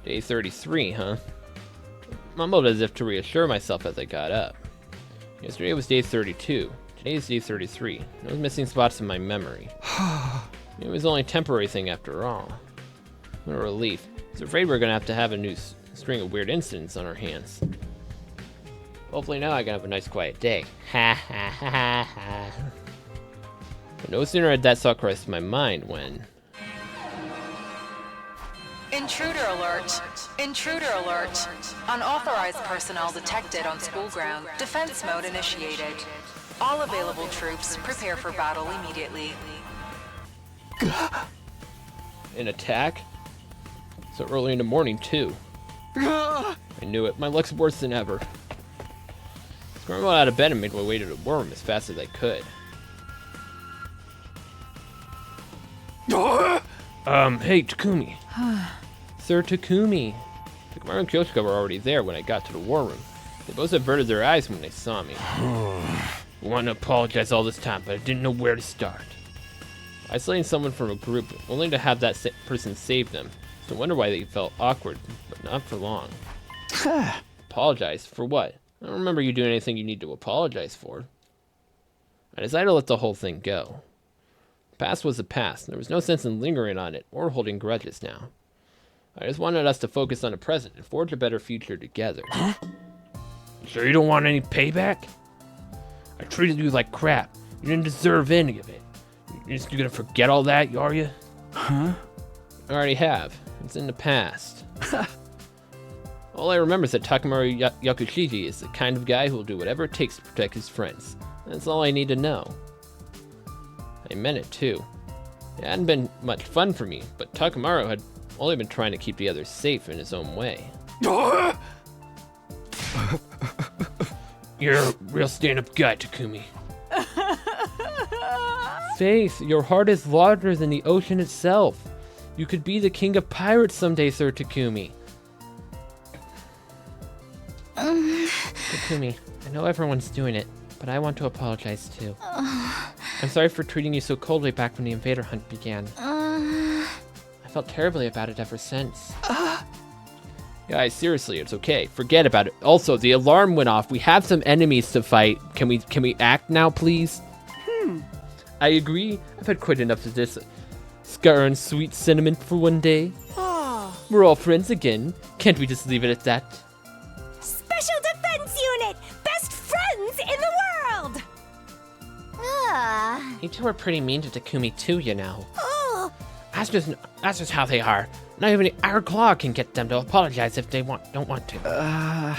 Day 33, huh? I mumbled as if to reassure myself as I got up. Yesterday was day 32. Today is day 33. No missing spots in my memory. It was only a temporary thing after all. What a relief. I was afraid we were going to have a new string of weird incidents on our hands. Hopefully now I can have a nice quiet day. Ha ha ha ha ha. But no sooner had that thought crossed my mind when... Intruder alert! Intruder alert! Unauthorized personnel detected on school ground. Defense mode initiated. All available troops, prepare for battle immediately. An attack? So early in the morning, too. I knew it. My luck's worse than ever. I scrambled out of bed and made my way to the war room as fast as I could. Hey, Takumi. Sir Takumi. Takamaru and Kyoshika were already there when I got to the war room. They both averted their eyes when they saw me. I want to apologize all this time, but I didn't know where to start. Isolating someone from a group, only to have that person save them. No wonder why they felt awkward, but not for long. Apologize? For what? I don't remember you doing anything you need to apologize for. I decided to let the whole thing go. The past was the past, and there was no sense in lingering on it or holding grudges now. I just wanted us to focus on the present and forge a better future together. You sure you don't want any payback? I treated you like crap. You didn't deserve any of it. You're just gonna forget all that, are you? Huh? I already have. It's in the past. All I remember is that Takamaru Yakushiji is the kind of guy who will do whatever it takes to protect his friends. That's all I need to know. I meant it too. It hadn't been much fun for me, but Takamaru had only been trying to keep the others safe in his own way. You're a real stand-up guy, Takumi. Faith, your heart is larger than the ocean itself. You could be the king of pirates someday, Sir Takumi. Takumi, I know everyone's doing it, but I want to apologize too. I'm sorry for treating you so coldly back when the invader hunt began. I felt terribly about it ever since. Guys, seriously, it's okay. Forget about it. Also, the alarm went off. We have some enemies to fight. Can we act now, please? I agree. I've had quite enough of this scar and sweet cinnamon for one day. We're all friends again. Can't we just leave it at that? Special Defense Unit! Best friends in the world! You two are pretty mean to Takumi too, you know. That's just how they are. Not even our claw can get them to apologize if they don't want to. I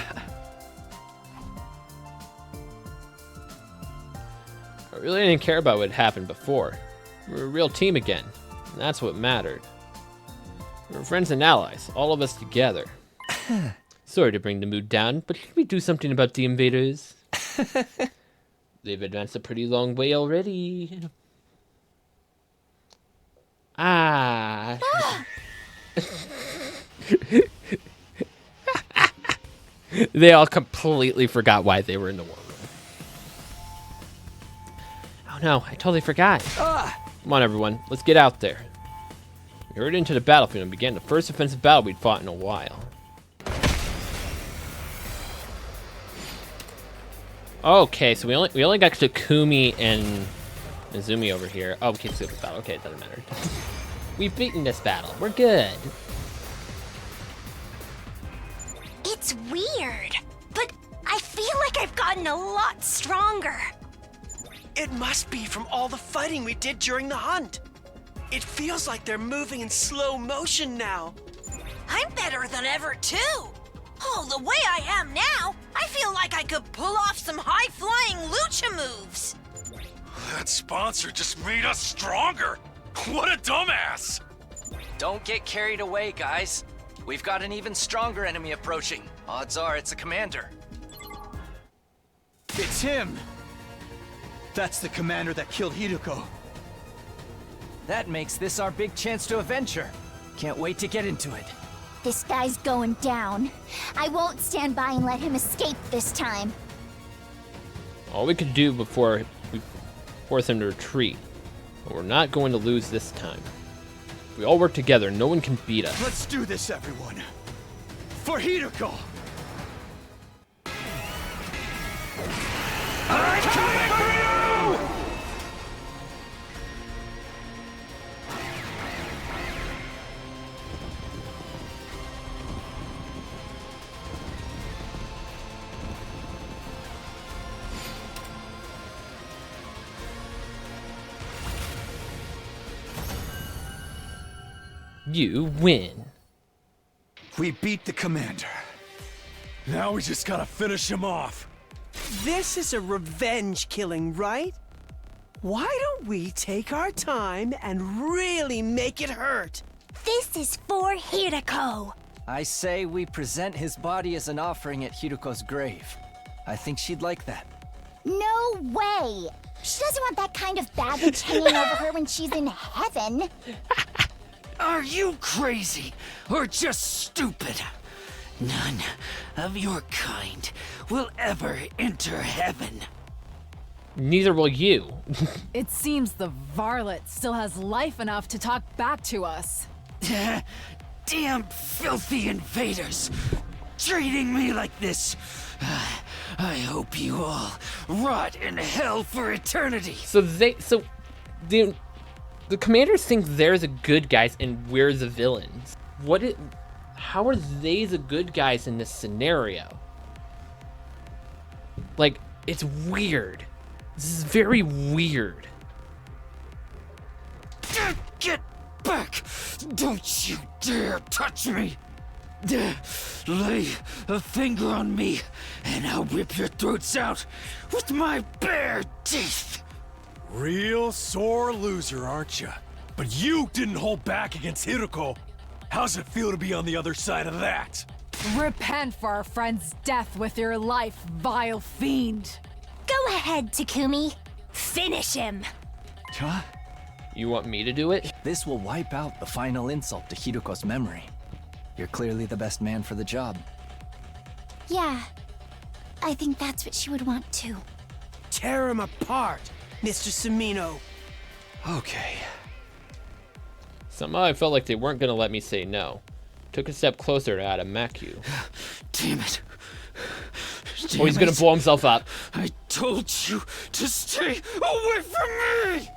really didn't care about what had happened before. We were a real team again, and that's what mattered. We were friends and allies, all of us together. Sorry to bring the mood down, but should we do something about the invaders? They've advanced a pretty long way already. They all completely forgot why they were in the war room. Oh no, I totally forgot. Come on everyone, let's get out there. We hurried into the battlefield and began the first offensive battle we'd fought in a while. Okay, so we only got Takumi and Izumi over here. Oh, we can't skip the battle. Okay, it doesn't matter. We've beaten this battle. We're good. It's weird, but I feel like I've gotten a lot stronger. It must be from all the fighting we did during the hunt. It feels like they're moving in slow motion now. I'm better than ever, too. Oh, the way I am now, I feel like I could pull off some high-flying lucha moves. That sponsor just made us stronger. What a dumbass! Don't get carried away, guys. We've got an even stronger enemy approaching. Odds are it's a commander. It's him! That's the commander that killed Hiruko. That makes this our big chance to avenge her. Can't wait to get into it. This guy's going down. I won't stand by and let him escape this time. All we could do before we force him to retreat. But we're not going to lose this time. We all work together. No one can beat us. Let's do this, everyone. For Hideko! I'm coming for you! You win. We beat the commander. Now we just gotta finish him off. This is a revenge killing, right? Why don't we take our time and really make it hurt? This is for Hideko. I say we present his body as an offering at Hideko's grave. I think she'd like that. No way! She doesn't want that kind of baggage hanging over her when she's in heaven. Are you crazy or just stupid? None of your kind will ever enter heaven. Neither will you. It seems the varlet still has life enough to talk back to us. Damn filthy invaders! Treating me like this. I hope you all rot in hell for eternity. So the commanders think they're the good guys and we're the villains. How are they the good guys in this scenario? Like, it's weird. This is very weird. Get back! Don't you dare touch me! Lay a finger on me, and I'll rip your throats out with my bare teeth! Real sore loser, aren't you? But you didn't hold back against Hideko. How's it feel to be on the other side of that? Repent for our friend's death with your life, vile fiend. Go ahead, Takumi. Finish him. Huh? You want me to do it? This will wipe out the final insult to Hideko's memory. You're clearly the best man for the job. Yeah, I think that's what she would want too. Tear him apart, Mr. Sumino. Okay. Somehow I felt like they weren't gonna let me say no. Took a step closer to Adamaku. Damn it. Oh, he's gonna blow himself up. I told you to stay away from me!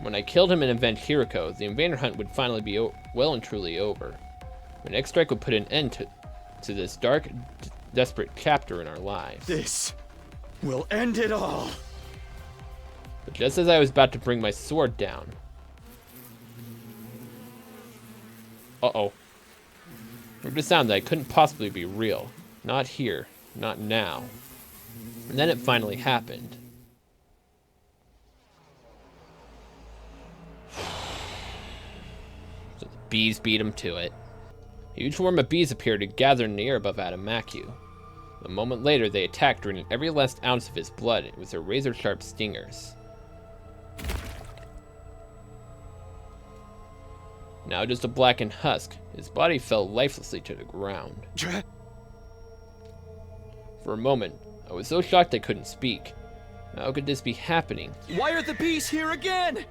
When I killed him and avenged Hideko, the invader hunt would finally be well and truly over. My next strike would put an end to this dark, desperate chapter in our lives. This will end it all. But just as I was about to bring my sword down... Uh-oh. I heard a sound that I couldn't possibly be real. Not here. Not now. And then it finally happened. So the bees beat him to it. A huge swarm of bees appeared to gather in the air above Adamaku. A moment later, they attacked, draining every last ounce of his blood with their razor-sharp stingers. Now just a blackened husk, his body fell lifelessly to the ground. For a moment, I was so shocked I couldn't speak. How could this be happening? Why are the bees here again?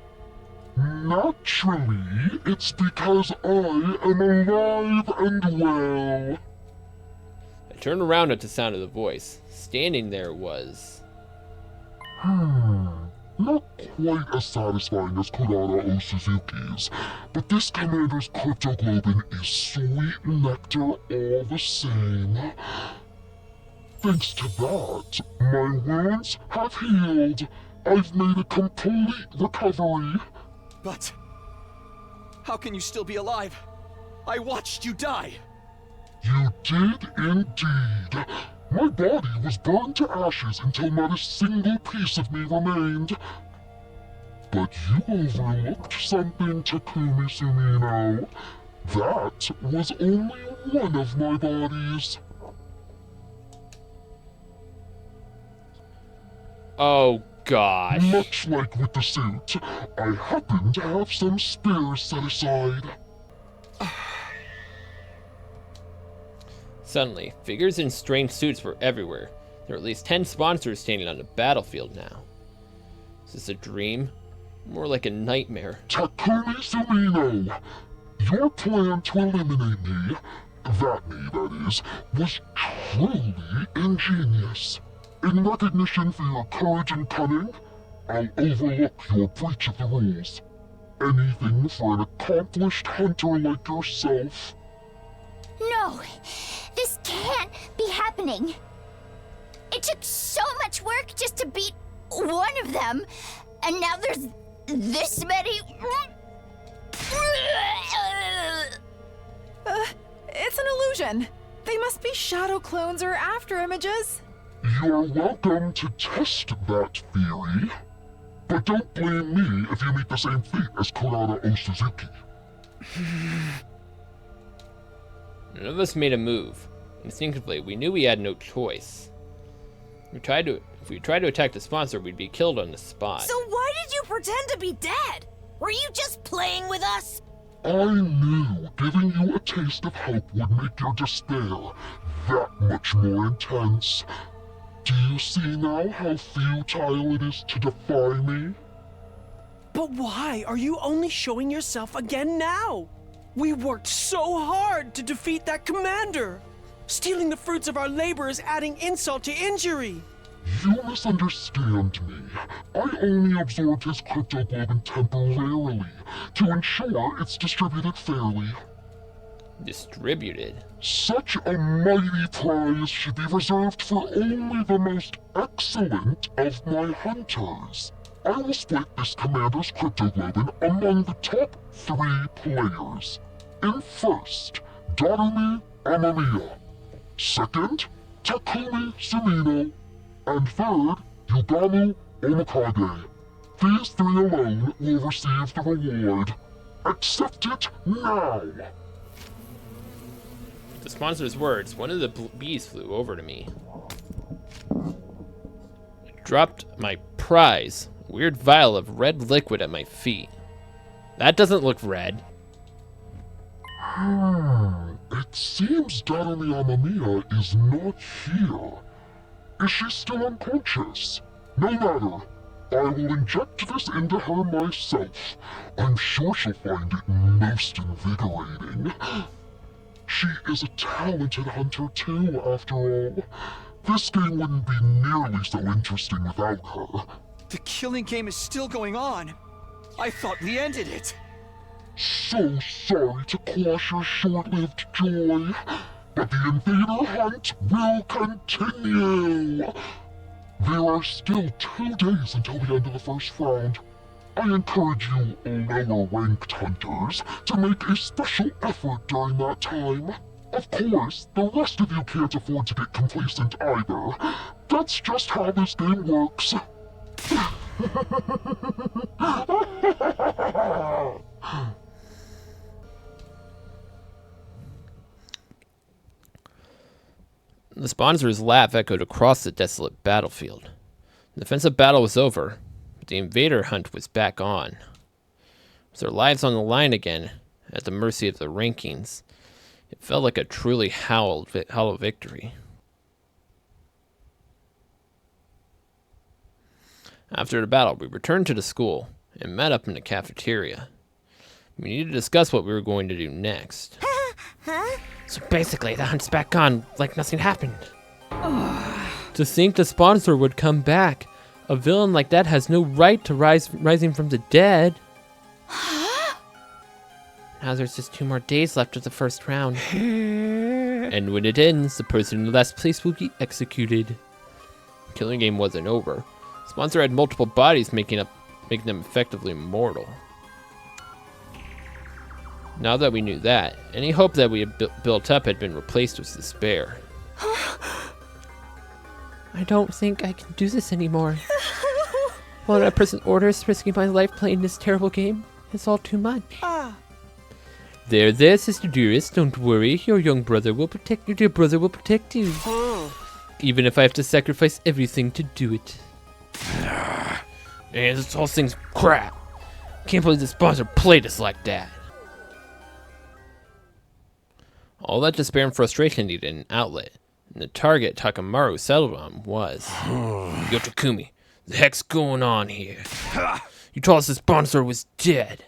Naturally, it's because I am alive and well. I turned around at the sound of the voice. Standing there was... Not quite as satisfying as Kurara O Suzuki's, but this commander's cryptoglobin is sweet nectar all the same. Thanks to that, my wounds have healed. I've made a complete recovery. But how can you still be alive? I watched you die. You did indeed. My body was burned to ashes until not a single piece of me remained. But you overlooked something, Takumi Sumino. That was only one of my bodies. Oh, gosh. Much like with the suit, I happen to have some spares set aside. Suddenly, figures in strange suits were everywhere. There were at least 10 sponsors standing on the battlefield now. Is this a dream? More like a nightmare. Takumi Sumino, your plan to eliminate me, that is, was truly ingenious. In recognition for your courage and cunning, I'll overlook your breach of the rules. Anything for an accomplished hunter like yourself. No, this can't be happening. It took so much work just to beat one of them, and now there's this many. It's an illusion. They must be shadow clones or after images. You're welcome to test that theory, but don't blame me if you meet the same fate as Kurata Osuzuki. None of us made a move. Instinctively, we knew we had no choice. If we tried to attack the sponsor, we'd be killed on the spot. So why did you pretend to be dead? Were you just playing with us? I knew giving you a taste of hope would make your despair that much more intense. Do you see now how futile it is to defy me? But why are you only showing yourself again now? We worked so hard to defeat that commander. Stealing the fruits of our labor is adding insult to injury. You misunderstand me. I only absorbed his cryptoglobin temporarily to ensure it's distributed fairly. Distributed? Such a mighty prize should be reserved for only the most excellent of my hunters. I will split this commander's cryptoglobin among the top 3 players. In first, Darumi Amamiya. Second, Takumi Sumino. And third, Yugamu Omikage. These 3 alone will receive the reward. Accept it now! The sponsor's words, one of the bees flew over to me. I dropped my prize, a weird vial of red liquid at my feet. That doesn't look red. It seems Darumi Amamiya is not here. Is she still unconscious? No matter. I will inject this into her myself. I'm sure she'll find it most invigorating. She is a talented hunter too, after all. This game wouldn't be nearly so interesting without her. The killing game is still going on. I thought we ended it. So sorry to quash your short-lived joy, but the invader hunt will continue. There are still 2 days until the end of the first round. I encourage you lower-ranked hunters to make a special effort during that time. Of course, the rest of you can't afford to get complacent either. That's just how this game works. The sponsor's laugh echoed across the desolate battlefield. The defensive battle was over, but the invader hunt was back on. With their lives on the line again, at the mercy of the rankings, it felt like a truly hollow victory. After the battle, we returned to the school and met up in the cafeteria. We needed to discuss what we were going to do next. Huh? So basically, the hunt's back on like nothing happened. To think the sponsor would come back. A villain like that has no right to rising from the dead. Now there's just 2 more days left of the first round. And when it ends, the person in the last place will be executed. The killing game wasn't over. The sponsor had multiple bodies, making them effectively immortal. Now that we knew that, any hope that we had built up had been replaced with despair. I don't think I can do this anymore. Following our present orders, risking my life playing this terrible game is all too much. There, Sister Dearest, don't worry. Your young brother will protect you. Dear brother will protect you. Even if I have to sacrifice everything to do it. Man, this whole thing's crap. Can't believe the sponsor played us like that. All that despair and frustration needed an outlet, and the target Takamaru settled on was... Yo, Takumi, the heck's going on here? You told us the sponsor was dead.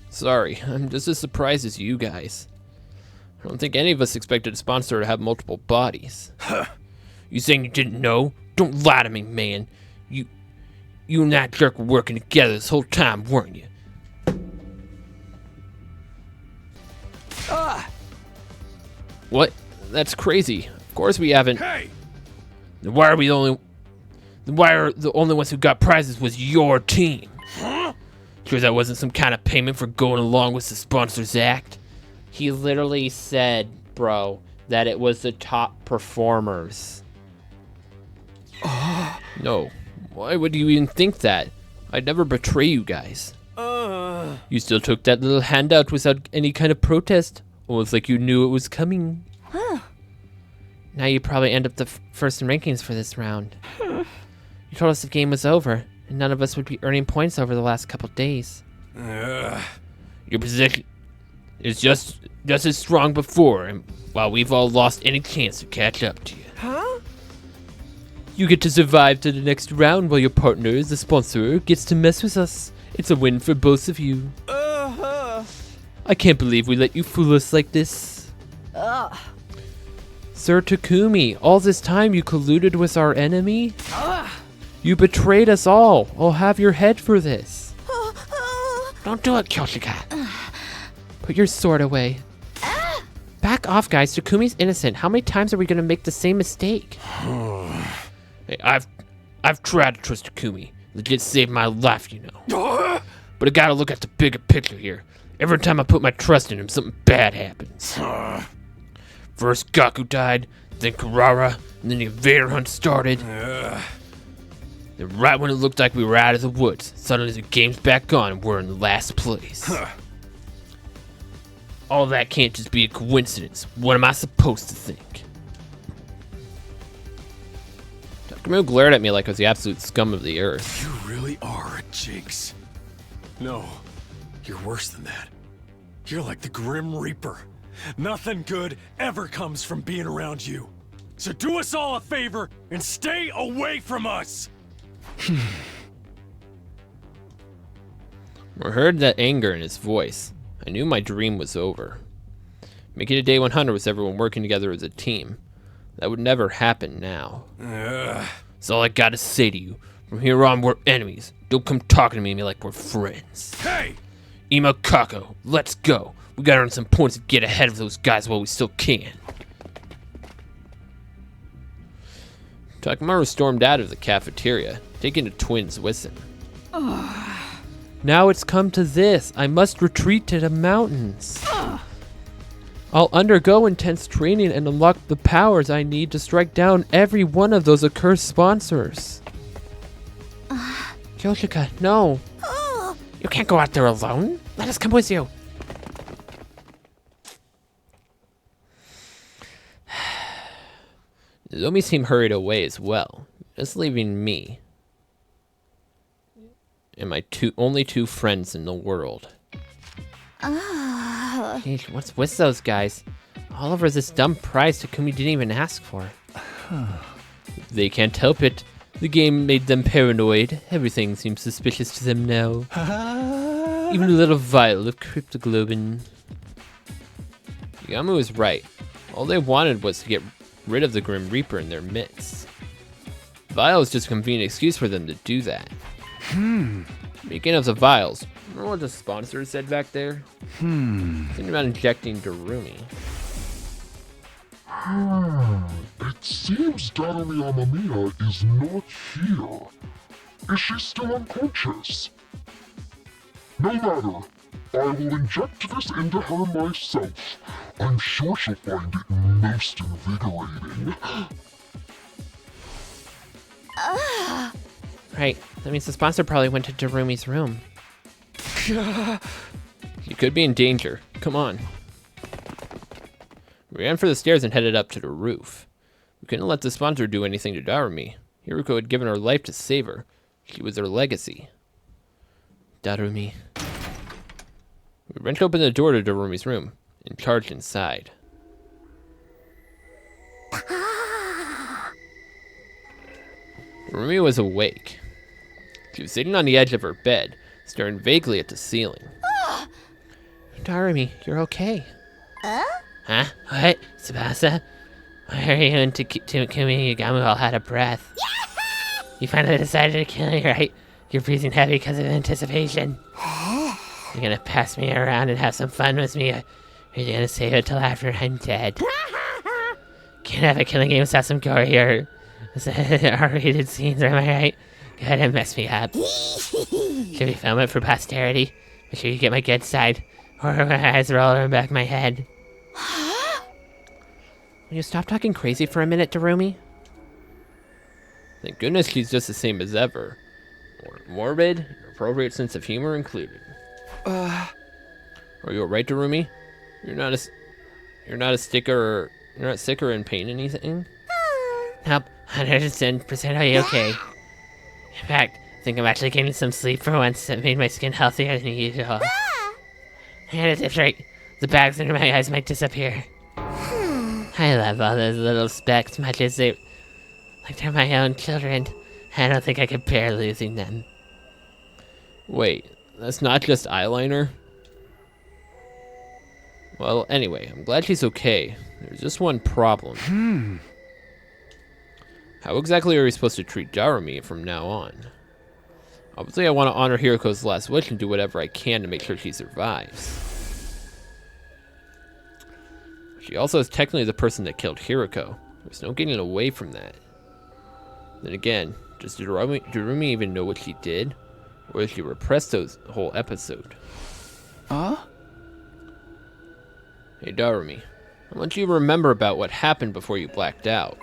Sorry, I'm just as surprised as you guys. I don't think any of us expected a sponsor to have multiple bodies. You saying you didn't know? Don't lie to me, man. You and that jerk were working together this whole time, weren't you? What? That's crazy. Of course we haven't. Hey! Then why are the only ones who got prizes was your team? Huh? Sure that wasn't some kind of payment for going along with the sponsors act? He literally said, bro, that it was the top performers. No. Why would you even think that? I'd never betray you guys. You still took that little handout without any kind of protest. Almost like you knew it was coming. Now you probably end up the first in rankings for this round. You told us the game was over, and none of us would be earning points over the last couple days. Your position is just as strong before, and while we've all lost any chance to catch up to you. Huh? You get to survive to the next round while your partner, the sponsor, gets to mess with us. It's a win for both of you. I can't believe we let you fool us like this. Sir Takumi, all this time you colluded with our enemy? You betrayed us all. I'll have your head for this. Don't do it, Kyoshika. Put your sword away. Back off, guys. Takumi's innocent. How many times are we gonna make the same mistake? Hey, I've tried to trust Takumi. Legit saved my life, you know. But I gotta look at the bigger picture here. Every time I put my trust in him, something bad happens. First Gaku died, then Kurara, and then the invader hunt started. Then right when it looked like we were out of the woods, suddenly the game's back on and we're in last place. All that can't just be a coincidence. What am I supposed to think? Takumi glared at me like I was the absolute scum of the earth. You really are a jinx. No, you're worse than that. You're like the Grim Reaper. Nothing good ever comes from being around you. So do us all a favor and stay away from us! I heard that anger in his voice. I knew my dream was over. Making it to day 100 with everyone working together as a team. That would never happen now. That's all I gotta say to you. From here on, we're enemies. Don't come talking to me like we're friends. Hey! Ima Kako, let's go. We gotta earn some points to get ahead of those guys while we still can. Takamaru stormed out of the cafeteria, taking the twins with him. Now it's come to this. I must retreat to the mountains. I'll undergo intense training and unlock the powers I need to strike down every one of those accursed sponsors. Yoshika, no. You can't go out there alone. Let us come with you. Nozomi's team hurried away as well, just leaving me and my only two friends in the world. Jeez, what's with those guys? All over this dumb prize Takumi didn't even ask for. They can't help it. The game made them paranoid. Everything seems suspicious to them now. Even a little vial of cryptoglobin. Yamu was right. All they wanted was to get rid of the Grim Reaper in their midst. Vial is just a convenient excuse for them to do that. Speaking of the vials, remember what the sponsor said back there? Something about injecting Darumi. It seems Darumi Amamiya is not here. Is she still unconscious? No matter. I will inject this into her myself. I'm sure she'll find it most invigorating. Right, that means the sponsor probably went to Darumi's room. You could be in danger. Come on. We ran for the stairs and headed up to the roof. We couldn't let the sponsor do anything to Darumi. Hiruko had given her life to save her. She was her legacy. Darumi. We wrenched open the door to Darumi's room and charged inside. Rumi was awake. She was sitting on the edge of her bed, staring vaguely at the ceiling. Darumi, you're okay. Huh? What? Tsubasa? Why are you and Kumi Yagamu all out of breath? You finally decided to kill me, right? You're breathing heavy because of anticipation. You're gonna pass me around and have some fun with me, or you're gonna save it till after I'm dead. Can't have a killing game without some gory or R-rated scenes, am I right? Go ahead and mess me up. Should we film it for posterity? Make sure you get my good side, or my eyes roll around the back of my head. Will you stop talking crazy for a minute, Darumi? Thank goodness she's just the same as ever. More morbid, appropriate sense of humor included. Are you alright, Darumi? You're not sick or in pain, anything? Nope, 110% are you okay? In fact, I think I'm actually getting some sleep for once that made my skin healthier than usual. And it's right, the bags under my eyes might disappear. I love all those little specks much as they're my own children. I don't think I could bear losing them. Wait, that's not just eyeliner? Well, anyway, I'm glad she's okay. There's just one problem. How exactly are we supposed to treat Darumi from now on? Obviously, I want to honor Hiroko's last wish and do whatever I can to make sure she survives. She also is technically the person that killed Hiroko. There's no getting away from that. Then again, does Darumi even know what she did? Or did she repress those whole episode? Hey Darumi, I want you to remember about what happened before you blacked out.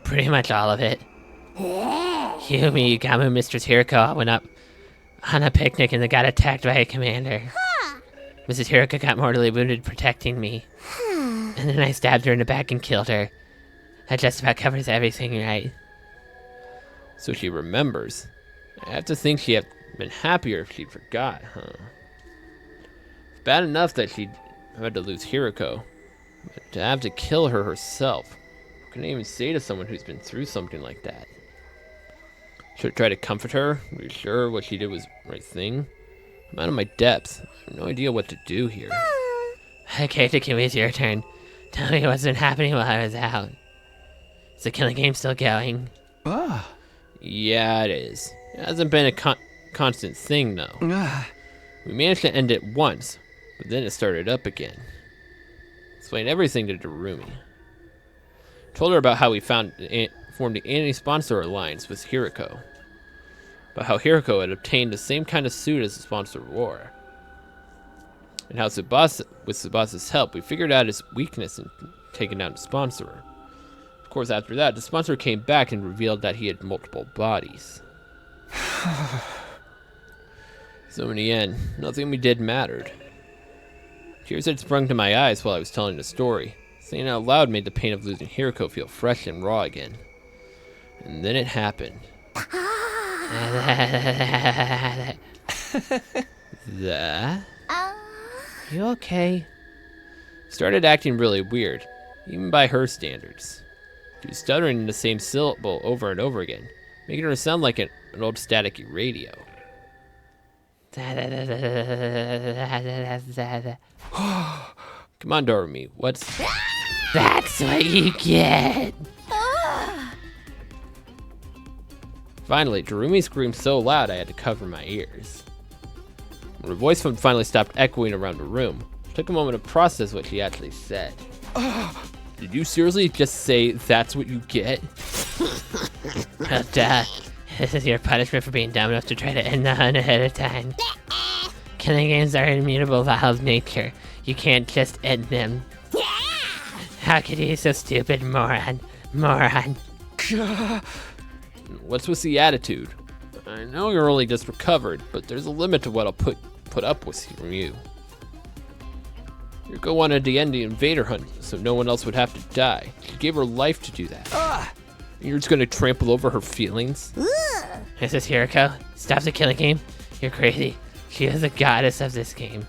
Pretty much all of it. Yumi, Gamu, Mistress Hiroko went up on a picnic and they got attacked by a commander. Mrs. Hiroko got mortally wounded protecting me. And then I stabbed her in the back and killed her. That just about covers everything, right? So she remembers. I have to think she'd have been happier if she'd forgot, huh? It's bad enough that she had to lose Hiroko, but to have to kill her herself. I couldn't even say to someone who's been through something like that. Should I try to comfort her, reassure her what she did was the right thing? I'm out of my depth. I have no idea what to do here. Okay, Takumi, it's your turn. Tell me what's been happening while I was out. Is the killing game still going? Yeah, it is. It hasn't been a constant thing, though. We managed to end it once, but then it started up again. Explained everything to Darumi. Told her about how we formed the anti-sponsor alliance with Hiroko. About how Hiroko had obtained the same kind of suit as the sponsor wore. And how with Tsubasa's help, we figured out his weakness in taking down the sponsor. Of course, after that, the sponsor came back and revealed that he had multiple bodies. So in the end, nothing we did mattered. Tears had sprung to my eyes while I was telling the story. Saying it out loud made the pain of losing Hiroko feel fresh and raw again. And then it happened. You okay? Started acting really weird, even by her standards. She was stuttering the same syllable over and over again, making her sound like an old staticky radio. Come on, Darumi, what's... That's what you get! Finally, Darumi screamed so loud I had to cover my ears. When her voice finally stopped echoing around the room, it took a moment to process what she actually said. Did you seriously just say that's what you get? Well, duh. This is your punishment for being dumb enough to try to end the hunt ahead of time. Killing games are immutable law of nature. You can't just end them. How could you be so stupid, moron? Moron. What's with the attitude? I know you're only just recovered, but there's a limit to what I'll put up with from you. Yuriko wanted to end the invader hunt so no one else would have to die. She gave her life to do that. You're just gonna trample over her feelings? This is Yuriko. Stop the killing game. You're crazy. She is the goddess of this game.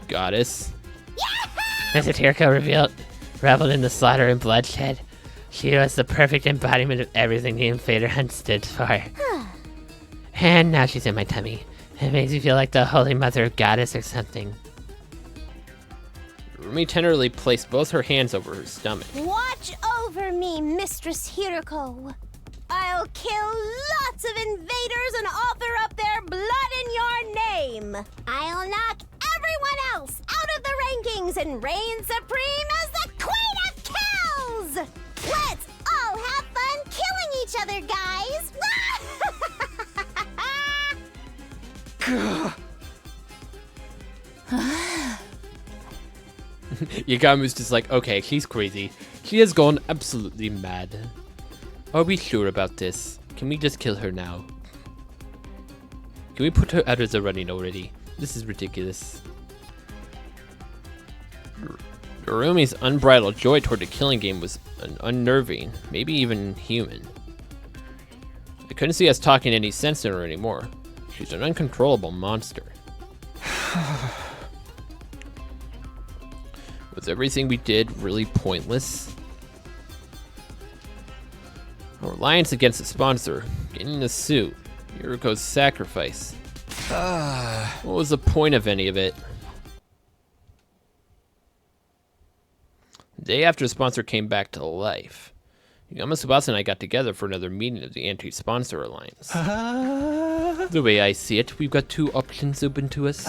Goddess? Mrs. Yuriko reveled in the slaughter and bloodshed. She was the perfect embodiment of everything the invader hunt stood for. And now she's in my tummy. It makes me feel like the Holy Mother Goddess or something. Rumi tenderly placed both her hands over her stomach. Watch over me, Mistress Hiroko. I'll kill lots of invaders and offer up their blood in your name. I'll knock everyone else out of the rankings and reign supreme as the Queen of Kills! Let's all have fun killing each other, guys! Yagamu's just like, okay, she's crazy. She has gone absolutely mad. Are we sure about this? Can we just kill her now? Can we put her out of the running already? This is ridiculous. Urumi's unbridled joy toward the killing game was unnerving, maybe even human. I couldn't see us talking any sense in her anymore. She's an uncontrollable monster. Was everything we did really pointless? Our alliance against the sponsor, getting the suit, Yuriko's sacrifice. What was the point of any of it? The day after the sponsor came back to life, Yagami Tsubasa and I got together for another meeting of the Anti-Sponsor Alliance. The way I see it, we've got two options open to us.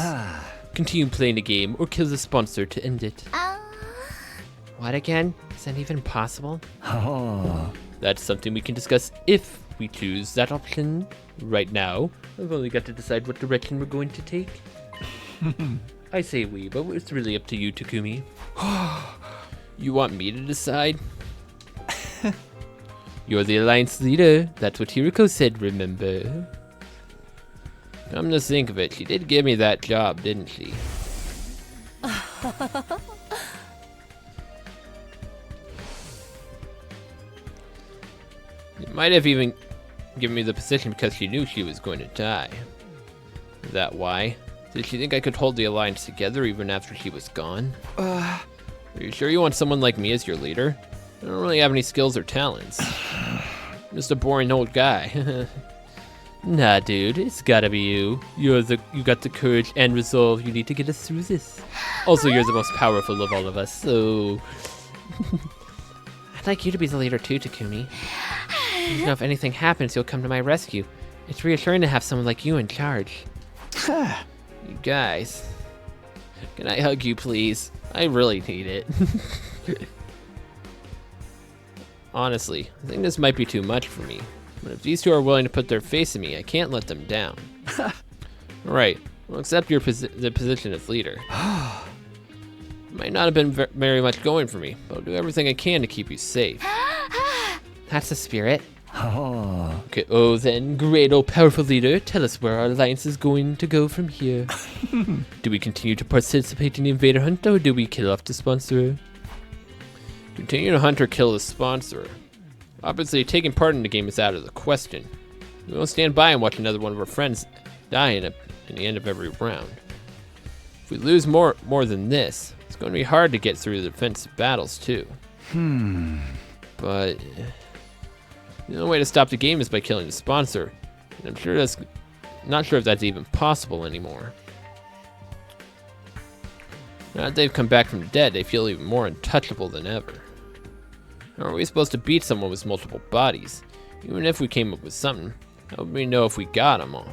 Continue playing the game or kill the sponsor to end it. What again? Is that even possible? That's something we can discuss if we choose that option. Right now, I've only got to decide what direction we're going to take. I say we, but it's really up to you, Takumi. You want me to decide? You're the alliance leader. That's what Hiroko said, remember? Come to think of it, she did give me that job, didn't she? She might have even given me the position because she knew she was going to die. Is that why? Did she think I could hold the alliance together even after she was gone? Are you sure you want someone like me as your leader? I don't really have any skills or talents. I'm just a boring old guy. Nah, dude, it's gotta be you. You got the courage and resolve you need to get us through this. Also, you're the most powerful of all of us, so... I'd like you to be the leader too, Takumi. You know, if anything happens, you'll come to my rescue. It's reassuring to have someone like you in charge. You guys. Can I hug you, please? I really need it. Honestly, I think this might be too much for me. But if these two are willing to put their face in me, I can't let them down. Alright, I'll accept your the position as leader. Might not have been very much going for me, but I'll do everything I can to keep you safe. That's the spirit. Okay, oh then, great old powerful leader, tell us where our alliance is going to go from here. Do we continue to participate in the invader hunt, or do we kill off the sponsor? Continue to hunt or kill the sponsor. Obviously, taking part in the game is out of the question. We won't stand by and watch another one of our friends die in the end of every round. If we lose more than this, it's going to be hard to get through the defensive battles too. But the only way to stop the game is by killing the sponsor, and I'm not sure if that's even possible anymore. Now that they've come back from the dead, they feel even more untouchable than ever. How are we supposed to beat someone with multiple bodies? Even if we came up with something, how would we know if we got them all?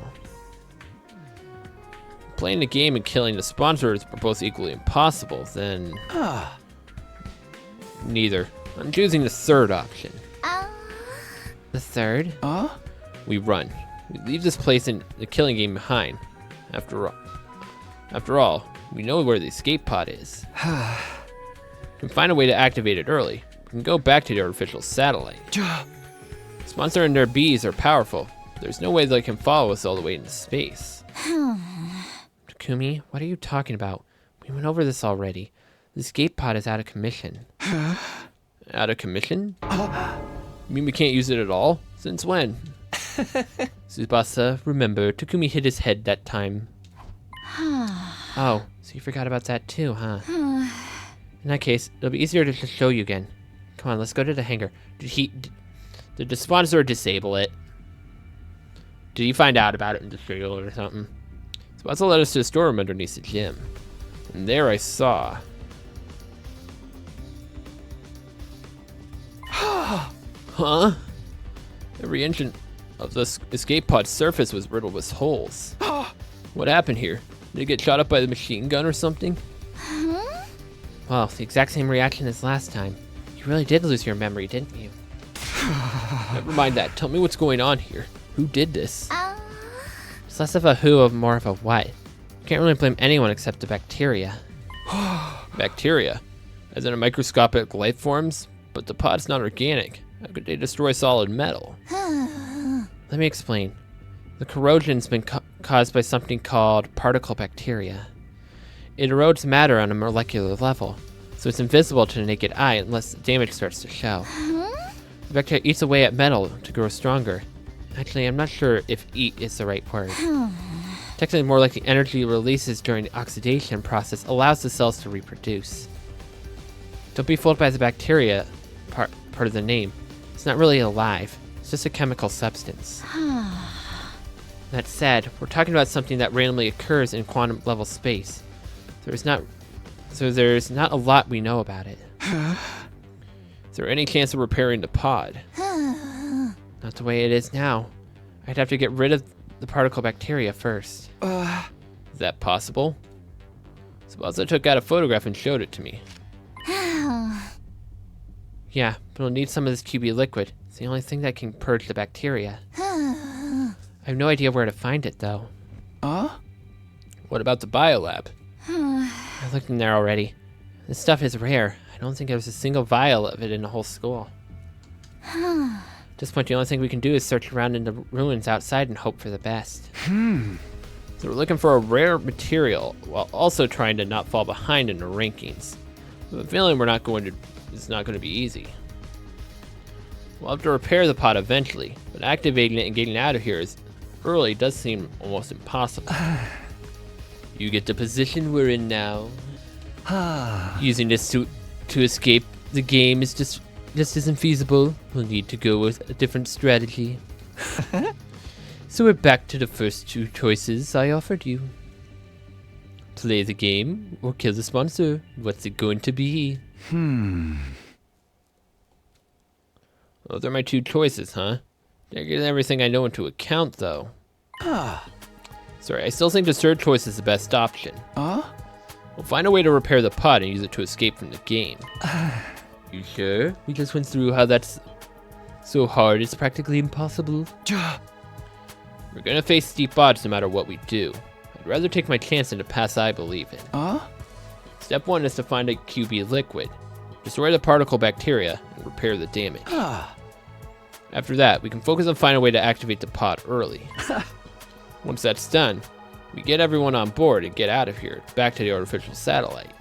Playing the game and killing the sponsors are both equally impossible, then... Neither. I'm choosing the third option. The third? We run. We leave this place in the killing game behind. After all, we know where the escape pod is. We can find a way to activate it early. We can go back to the artificial satellite. Sponsor and their bees are powerful. There's no way they can follow us all the way into space. Takumi, what are you talking about? We went over this already. The escape pod is out of commission. Out of commission? You mean we can't use it at all? Since when? Tsubasa, remember, Takumi hit his head that time. Oh, so you forgot about that too, huh? In that case, it'll be easier to just show you again. Come on, let's go to the hangar. Did the sponsor disable it? Did he find out about it and disable it or something? So also led us to a storeroom underneath the gym. And there I saw... Huh? Every inch of the escape pod's surface was riddled with holes. What happened here? Did it get shot up by the machine gun or something? Well, the exact same reaction as last time. You really did lose your memory, didn't you? Never mind that. Tell me what's going on here. Who did this? It's less of a who, more of a what. You can't really blame anyone except the bacteria. Bacteria? As in a microscopic life forms? But the pod's not organic. How could they destroy solid metal? Let me explain. The corrosion's been caused by something called particle bacteria. It erodes matter on a molecular level, so it's invisible to the naked eye unless damage starts to show. The bacteria eats away at metal to grow stronger. Actually, I'm not sure if eat is the right word. Technically, more like the energy releases during the oxidation process allows the cells to reproduce. Don't be fooled by the bacteria part of the name. It's not really alive. It's just a chemical substance. That said, we're talking about something that randomly occurs in quantum level space. There's not a lot we know about it. Is there any chance of repairing the pod? Not the way it is now. I'd have to get rid of the particle bacteria first. Is that possible? Suppose I took out a photograph and showed it to me. Yeah, but we'll need some of this QB liquid. It's the only thing that can purge the bacteria. I have no idea where to find it, though. What about the biolab? I looked in there already. This stuff is rare. I don't think there's a single vial of it in the whole school. At this point, the only thing we can do is search around in the ruins outside and hope for the best. So we're looking for a rare material, while also trying to not fall behind in the rankings. I have a feeling it's not going to be easy. We'll have to repair the pod eventually, but activating it and getting out of here early does seem almost impossible. You get the position we're in now. Using this to escape the game is just isn't feasible. We'll need to go with a different strategy. So we're back to the first two choices I offered you. Play the game or kill the sponsor. What's it going to be? Those are my two choices, huh? Taking everything I know into account, though. Sorry, I still think the third choice is the best option. We'll find a way to repair the pod and use it to escape from the game. You sure? We just went through how that's so hard it's practically impossible. We're gonna face steep odds no matter what we do. I'd rather take my chance than the path I believe in. Step 1 is to find a QB liquid. Destroy the particle bacteria and repair the damage. After that, we can focus on finding a way to activate the pod early. Once that's done, we get everyone on board and get out of here, back to the artificial satellite.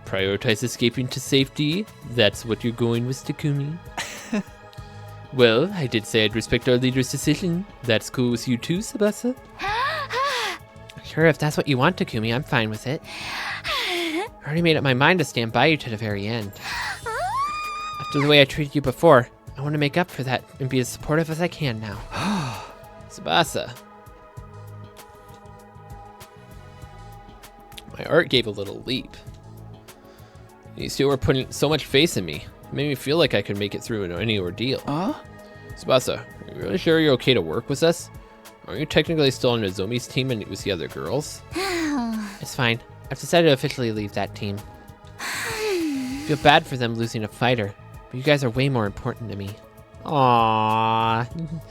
Prioritize escaping to safety? That's what you're going with, Takumi? Well, I did say I'd respect our leader's decision. That's cool with you too, Sabasa? Sure, if that's what you want, Takumi, I'm fine with it. I already made up my mind to stand by you to the very end. After the way I treated you before, I want to make up for that and be as supportive as I can now. Sabasa. My art gave a little leap. These two were putting so much faith in me. It made me feel like I could make it through any ordeal. Sabasa, are you really sure you're okay to work with us? Aren't you technically still on Nozomi's team and with the other girls? It's fine. I've decided to officially leave that team. I feel bad for them losing a fighter, but you guys are way more important to me. Aww.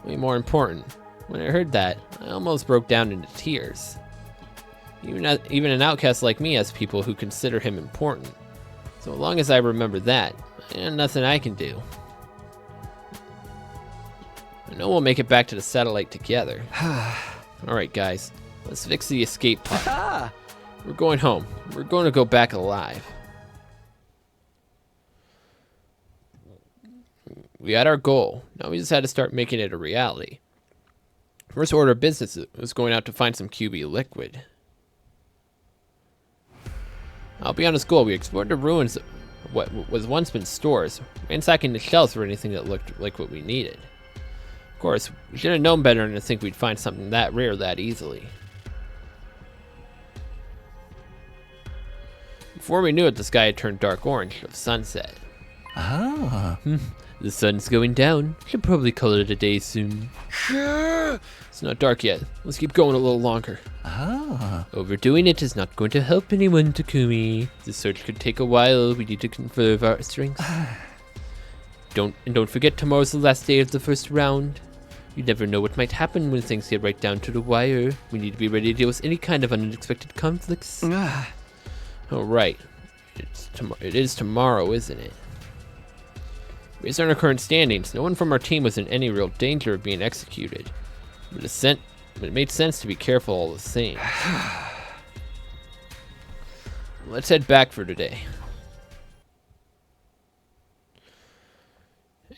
Way more important. When I heard that, I almost broke down into tears. Even an outcast like me has people who consider him important. So long as I remember that, and nothing I can do. I know we'll make it back to the satellite together. Alright guys, let's fix the escape pod. We're going home. We're going to go back alive. We had our goal. Now we just had to start making it a reality. First order of business was going out to find some QB liquid. I'll be honest, goal. We explored the ruins what was once been stores, ransacking the shelves for anything that looked like what we needed. Of course, we should have known better than to think we'd find something that rare that easily. Before we knew it, the sky had turned dark orange of sunset. Ah. The sun's going down. Should probably call it a day soon. It's not dark yet. Let's keep going a little longer. Ah. Overdoing it is not going to help anyone, Takumi. The search could take a while. We need to conserve our strength. Don't forget, tomorrow's the last day of the first round. You never know what might happen when things get right down to the wire. We need to be ready to deal with any kind of unexpected conflicts. Oh, right. It is tomorrow, isn't it? Based on our current standings, no one from our team was in any real danger of being executed. But it made sense to be careful all the same. Let's head back for today.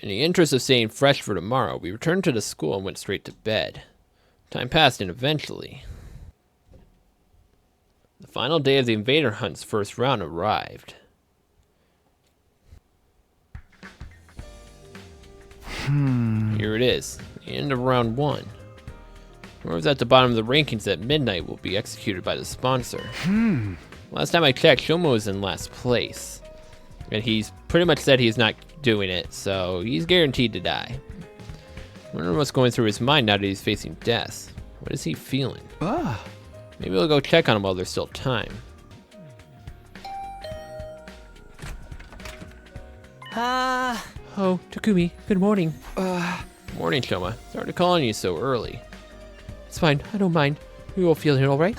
In the interest of staying fresh for tomorrow, we returned to the school and went straight to bed. Time passed, and eventually, the final day of the Invader Hunt's first round arrived. Here it is, the end of round 1. Whoever's at the bottom of the rankings at midnight will be executed by the sponsor. Last time I checked, Shoma was in last place. And he's pretty much said he's not doing it, so he's guaranteed to die. I wonder what's going through his mind now that he's facing death. What is he feeling? Maybe we'll go check on him while there's still time. Oh, Takumi, good morning. Morning, Shoma. Sorry to call on you so early. It's fine, I don't mind. You all feeling alright?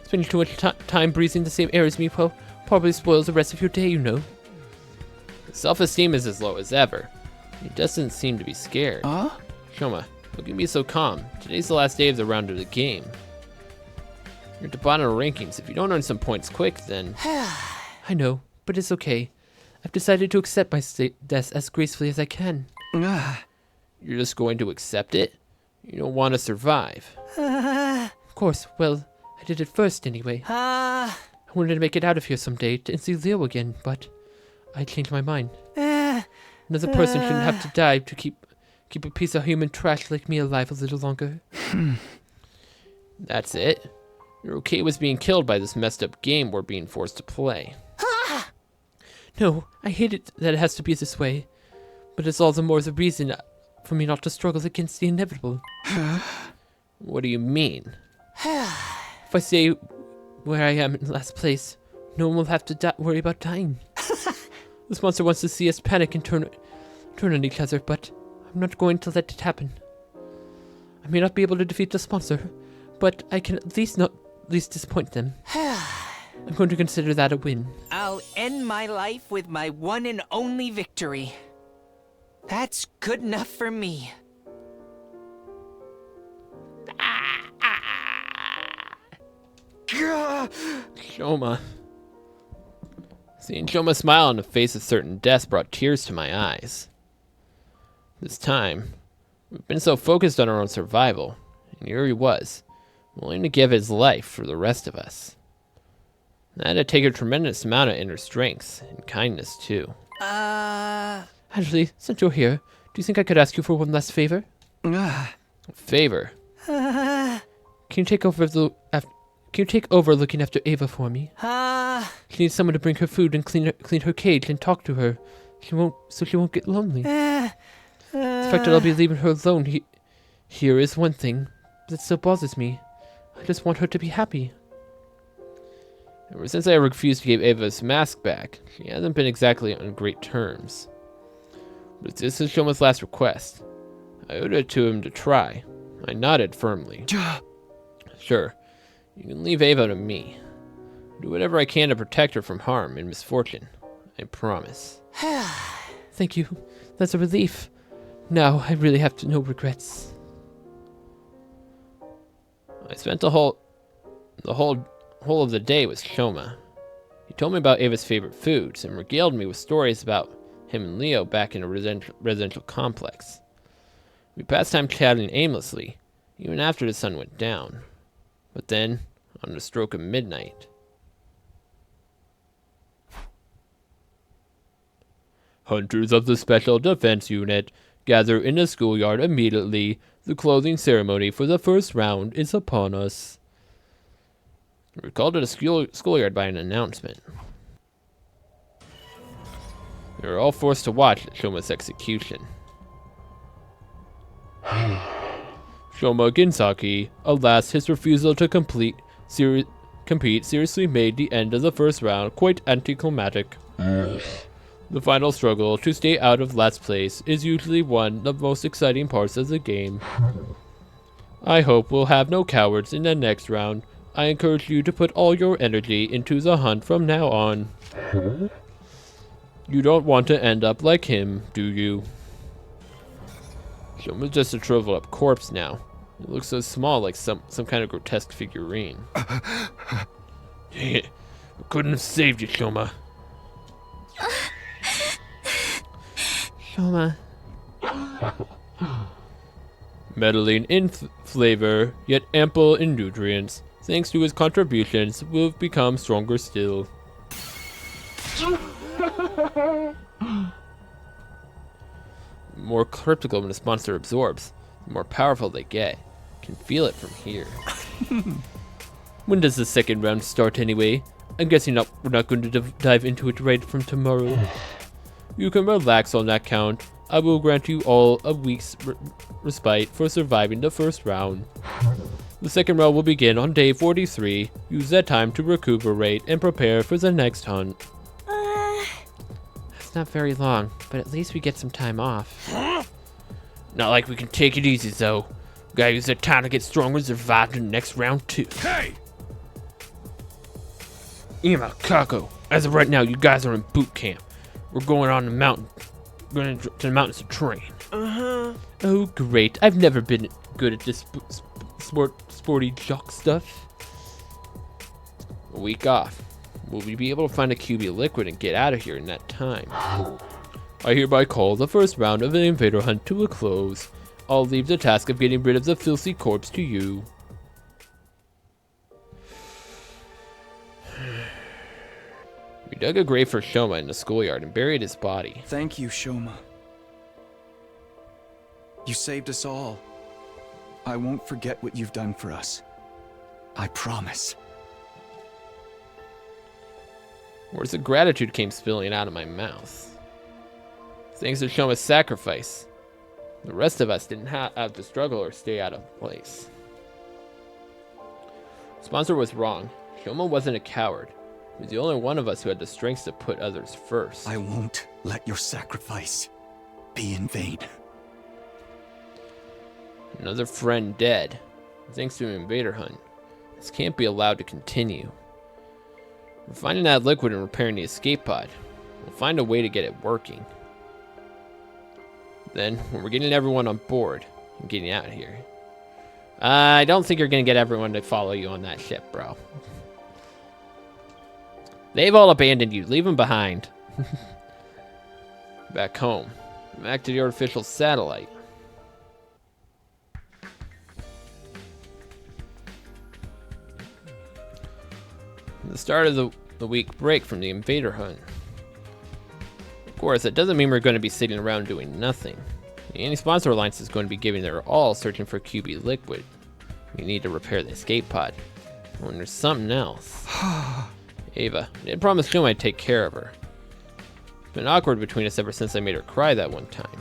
Spending too much time breathing the same air as me probably spoils the rest of your day, you know. His self-esteem is as low as ever. He doesn't seem to be scared. Shoma, look at me so calm. Today's the last day of the round of the game. You're at the bottom of the rankings. If you don't earn some points quick, then... I know, but it's okay. I've decided to accept my death as gracefully as I can. You're just going to accept it? You don't want to survive. Of course, well, I did it first anyway. I wanted to make it out of here someday and see Leo again, but I changed my mind. Another person shouldn't have to die to keep a piece of human trash like me alive a little longer. That's it? You're okay with being killed by this messed up game we're being forced to play. No, I hate it that it has to be this way. But it's all the more the reason for me not to struggle against the inevitable. What do you mean? If I stay where I am in last place, no one will have to worry about dying. This monster wants to see us panic and turn on each other, but I'm not going to let it happen. I may not be able to defeat the sponsor, but I can at least disappoint them. I'm going to consider that a win. I'll end my life with my one and only victory. That's good enough for me. Shoma. Seeing Shoma smile on the face of certain death brought tears to my eyes. This time, we've been so focused on our own survival, and here he was, willing to give his life for the rest of us. That had to take a tremendous amount of inner strength, and kindness too. Actually, since you're here, do you think I could ask you for one last favor? Favor? Can you take over looking after Ava for me? She needs someone to bring her food and clean her cage and talk to her. So she won't get lonely. The fact that I'll be leaving her alone here is one thing, but it still bothers me. I just want her to be happy. Ever since I refused to give Ava's mask back, she hasn't been exactly on great terms. But this is Shoma's last request. I owed it to him to try. I nodded firmly. Sure, you can leave Ava to me. Do whatever I can to protect her from harm and misfortune. I promise. Thank you. That's a relief. Now I really have no regrets. I spent the whole of the day with Shoma. He told me about Ava's favorite foods and regaled me with stories about him and Leo back in a residential complex. We passed time chatting aimlessly, even after the sun went down. But then, on the stroke of midnight... Hunters of the Special Defense Unit, gather in the schoolyard immediately. The closing ceremony for the first round is upon us. We're called to the schoolyard by an announcement. We are all forced to watch Shoma's execution. Shoma Ginsaki, alas, his refusal to compete seriously made the end of the first round quite anticlimactic. The final struggle to stay out of last place is usually one of the most exciting parts of the game. I hope we'll have no cowards in the next round. I encourage you to put all your energy into the hunt from now on. You don't want to end up like him, do you? Shoma's just a shriveled up corpse now. It looks so small, like some kind of grotesque figurine. Dang it. I couldn't have saved you, Shoma. Shoma. Meddling in flavor, yet ample in nutrients. Thanks to his contributions, we've become stronger still. The more cryptical when a monster absorbs, the more powerful they get. Can feel it from here. When does the second round start anyway? I'm guessing we're not going to dive into it right from tomorrow. You can relax on that count. I will grant you all a week's respite for surviving the first round. The second round will begin on day 43. Use that time to recuperate and prepare for the next hunt. That's not very long, but at least we get some time off. Not like we can take it easy, though. Gotta use that time to get stronger and survive the next round, too. Hey! Ima, Kako, as of right now, you guys are in boot camp. We're going on the mountain. Going to the mountains to train. Oh, great. I've never been good at this sporty jock stuff. A week off. Will we be able to find a QB liquid and get out of here in that time? I hereby call the first round of the invader hunt to a close. I'll leave the task of getting rid of the filthy corpse to you. We dug a grave for Shoma in the schoolyard and buried his body. Thank you, Shoma. You saved us all. I won't forget what you've done for us. I promise. Words of gratitude came spilling out of my mouth. Thanks to Shoma's sacrifice, the rest of us didn't have to struggle or stay out of place. Sponsor was wrong. Shoma wasn't a coward. He was the only one of us who had the strength to put others first. I won't let your sacrifice be in vain. Another friend dead. Thanks to an invader hunt. This can't be allowed to continue. We're finding that liquid and repairing the escape pod. We'll find a way to get it working. Then, when we're getting everyone on board and getting out of here. I don't think you're going to get everyone to follow you on that ship, bro. They've all abandoned you. Leave them behind. Back home. Back to the artificial satellite. The start of the week break from the invader hunt. Of course, that doesn't mean we're going to be sitting around doing nothing. The Anti-Sponsor Alliance is going to be giving their all searching for QB liquid. We need to repair the escape pod. Oh, and there's something else. Ava, I did promise Shoma I'd take care of her. It's been awkward between us ever since I made her cry that one time.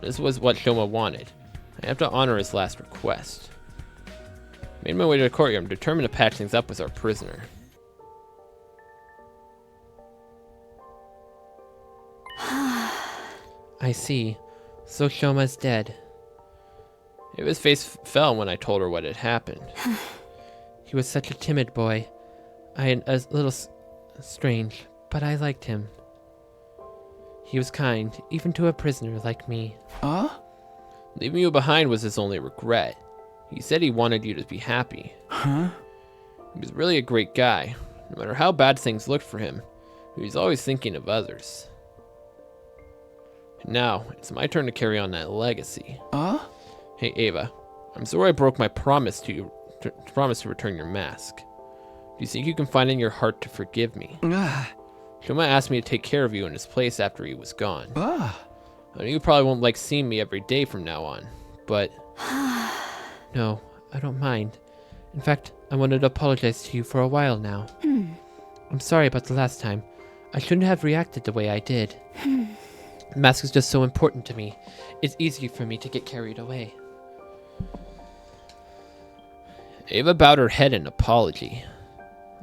This was what Shoma wanted. I have to honor his last request. Made my way to the courtyard, determined to patch things up with our prisoner. I see. So Shoma's dead. Ava's face fell when I told her what had happened. He was such a timid boy. A little strange, but I liked him. He was kind, even to a prisoner like me. Huh? Leaving you behind was his only regret. He said he wanted you to be happy. Huh? He was really a great guy. No matter how bad things looked for him, he was always thinking of others. Now, it's my turn to carry on that legacy. Hey, Ava. I'm sorry I broke my promise to you, promise to return your mask. Do you think you can find in your heart to forgive me? Shoma asked me to take care of you in his place after he was gone. Ah. I know you probably won't like seeing me every day from now on, but... No, I don't mind. In fact, I wanted to apologize to you for a while now. I'm sorry about the last time. I shouldn't have reacted the way I did. The mask is just so important to me. It's easy for me to get carried away. Ava bowed her head in apology.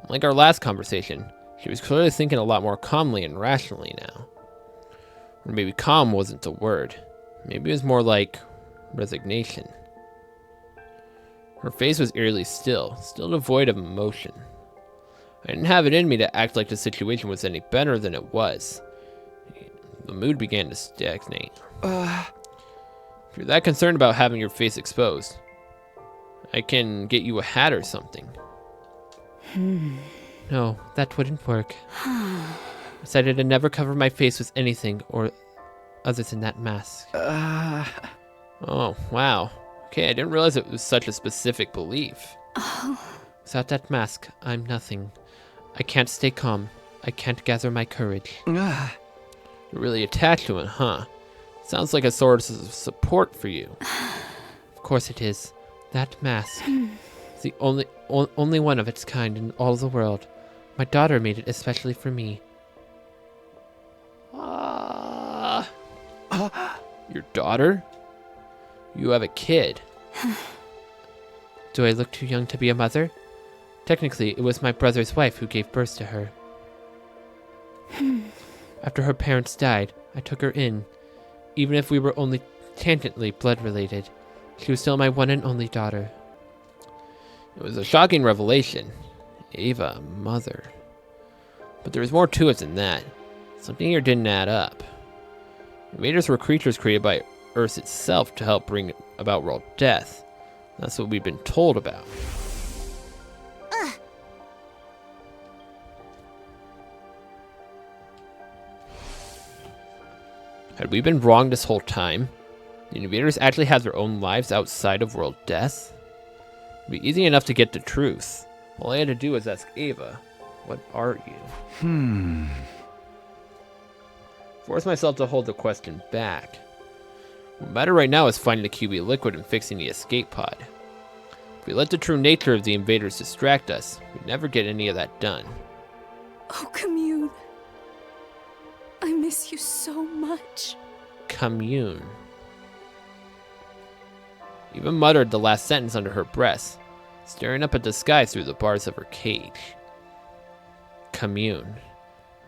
Like our last conversation, she was clearly thinking a lot more calmly and rationally now. Or maybe calm wasn't the word. Maybe it was more like resignation. Her face was eerily still devoid of emotion. I didn't have it in me to act like the situation was any better than it was. The mood began to stagnate. If you're that concerned about having your face exposed, I can get you a hat or something. No, that wouldn't work. I decided to never cover my face with anything or other than that mask. Oh, wow. Okay, I didn't realize it was such a specific belief. Without that mask, I'm nothing. I can't stay calm. I can't gather my courage. You're really attached to it, huh? Sounds like a source of support for you. Of course it is. That mask. It's the only one of its kind in all the world. My daughter made it especially for me. Your daughter? You have a kid. Do I look too young to be a mother? Technically, it was my brother's wife who gave birth to her. After her parents died, I took her in. Even if we were only tangentially blood-related, she was still my one and only daughter. It was a shocking revelation. Ava, a mother. But there was more to it than that. Something here didn't add up. Invaders were creatures created by Earth itself to help bring about world death. That's what we've been told about. Had we been wrong this whole time? The invaders actually had their own lives outside of world death? It'd be easy enough to get the truth. All I had to do was ask Ava, what are you? Force myself to hold the question back. What matters right now is finding the QB liquid and fixing the escape pod. If we let the true nature of the invaders distract us, we'd never get any of that done. Oh, Commune. I miss you so much. Commune. Eva muttered the last sentence under her breath, staring up at the sky through the bars of her cage. Commune.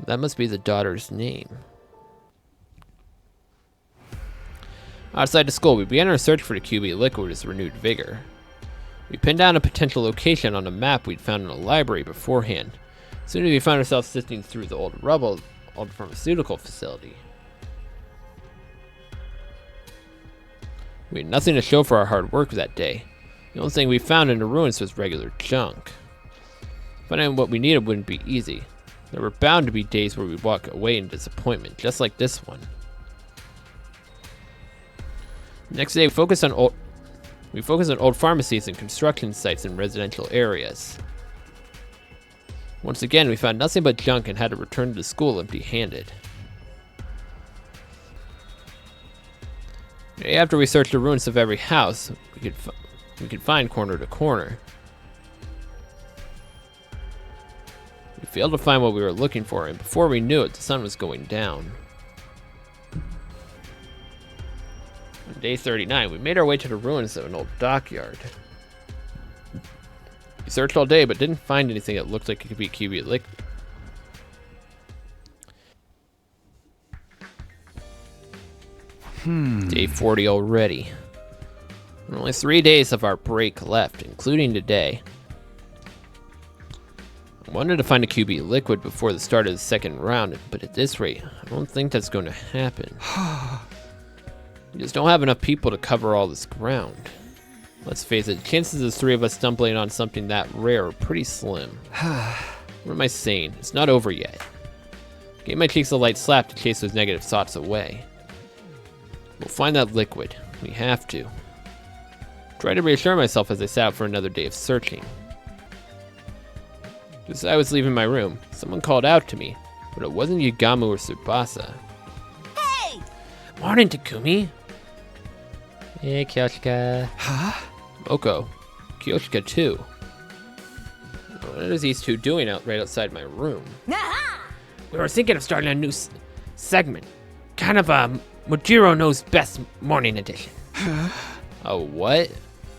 That must be the daughter's name. Outside the school, we began our search for the QB liquid with renewed vigor. We pinned down a potential location on a map we'd found in a library beforehand. Soon we found ourselves sifting through the old rubble of the pharmaceutical facility. We had nothing to show for our hard work that day. The only thing we found in the ruins was regular junk. Finding what we needed wouldn't be easy. There were bound to be days where we'd walk away in disappointment, just like this one. Next day, we focused on old pharmacies and construction sites in residential areas. Once again, we found nothing but junk and had to return to school empty-handed. After we searched the ruins of every house we could find corner to corner, we failed to find what we were looking for, and before we knew it, the sun was going down. On day 39, we made our way to the ruins of an old dockyard. We searched all day, but didn't find anything that looked like it could be QB liquid. Day 40 already. And only 3 days of our break left, including today. I wanted to find a QB liquid before the start of the second round, but at this rate, I don't think that's going to happen. We just don't have enough people to cover all this ground. Let's face it, the chances of the three of us stumbling on something that rare are pretty slim. What am I saying? It's not over yet. Gave my cheeks a light slap to chase those negative thoughts away. We'll find that liquid. We have to. Tried to reassure myself as I sat out for another day of searching. Just as I was leaving my room, someone called out to me. But it wasn't Yagamu or Tsubasa. Hey! Morning, Takumi. Hey, Kyoshika. Huh? Moko. Kyoshika, too. What are these two doing right outside my room? We were thinking of starting a new segment. Kind of a Mojiro Knows Best morning edition. A what?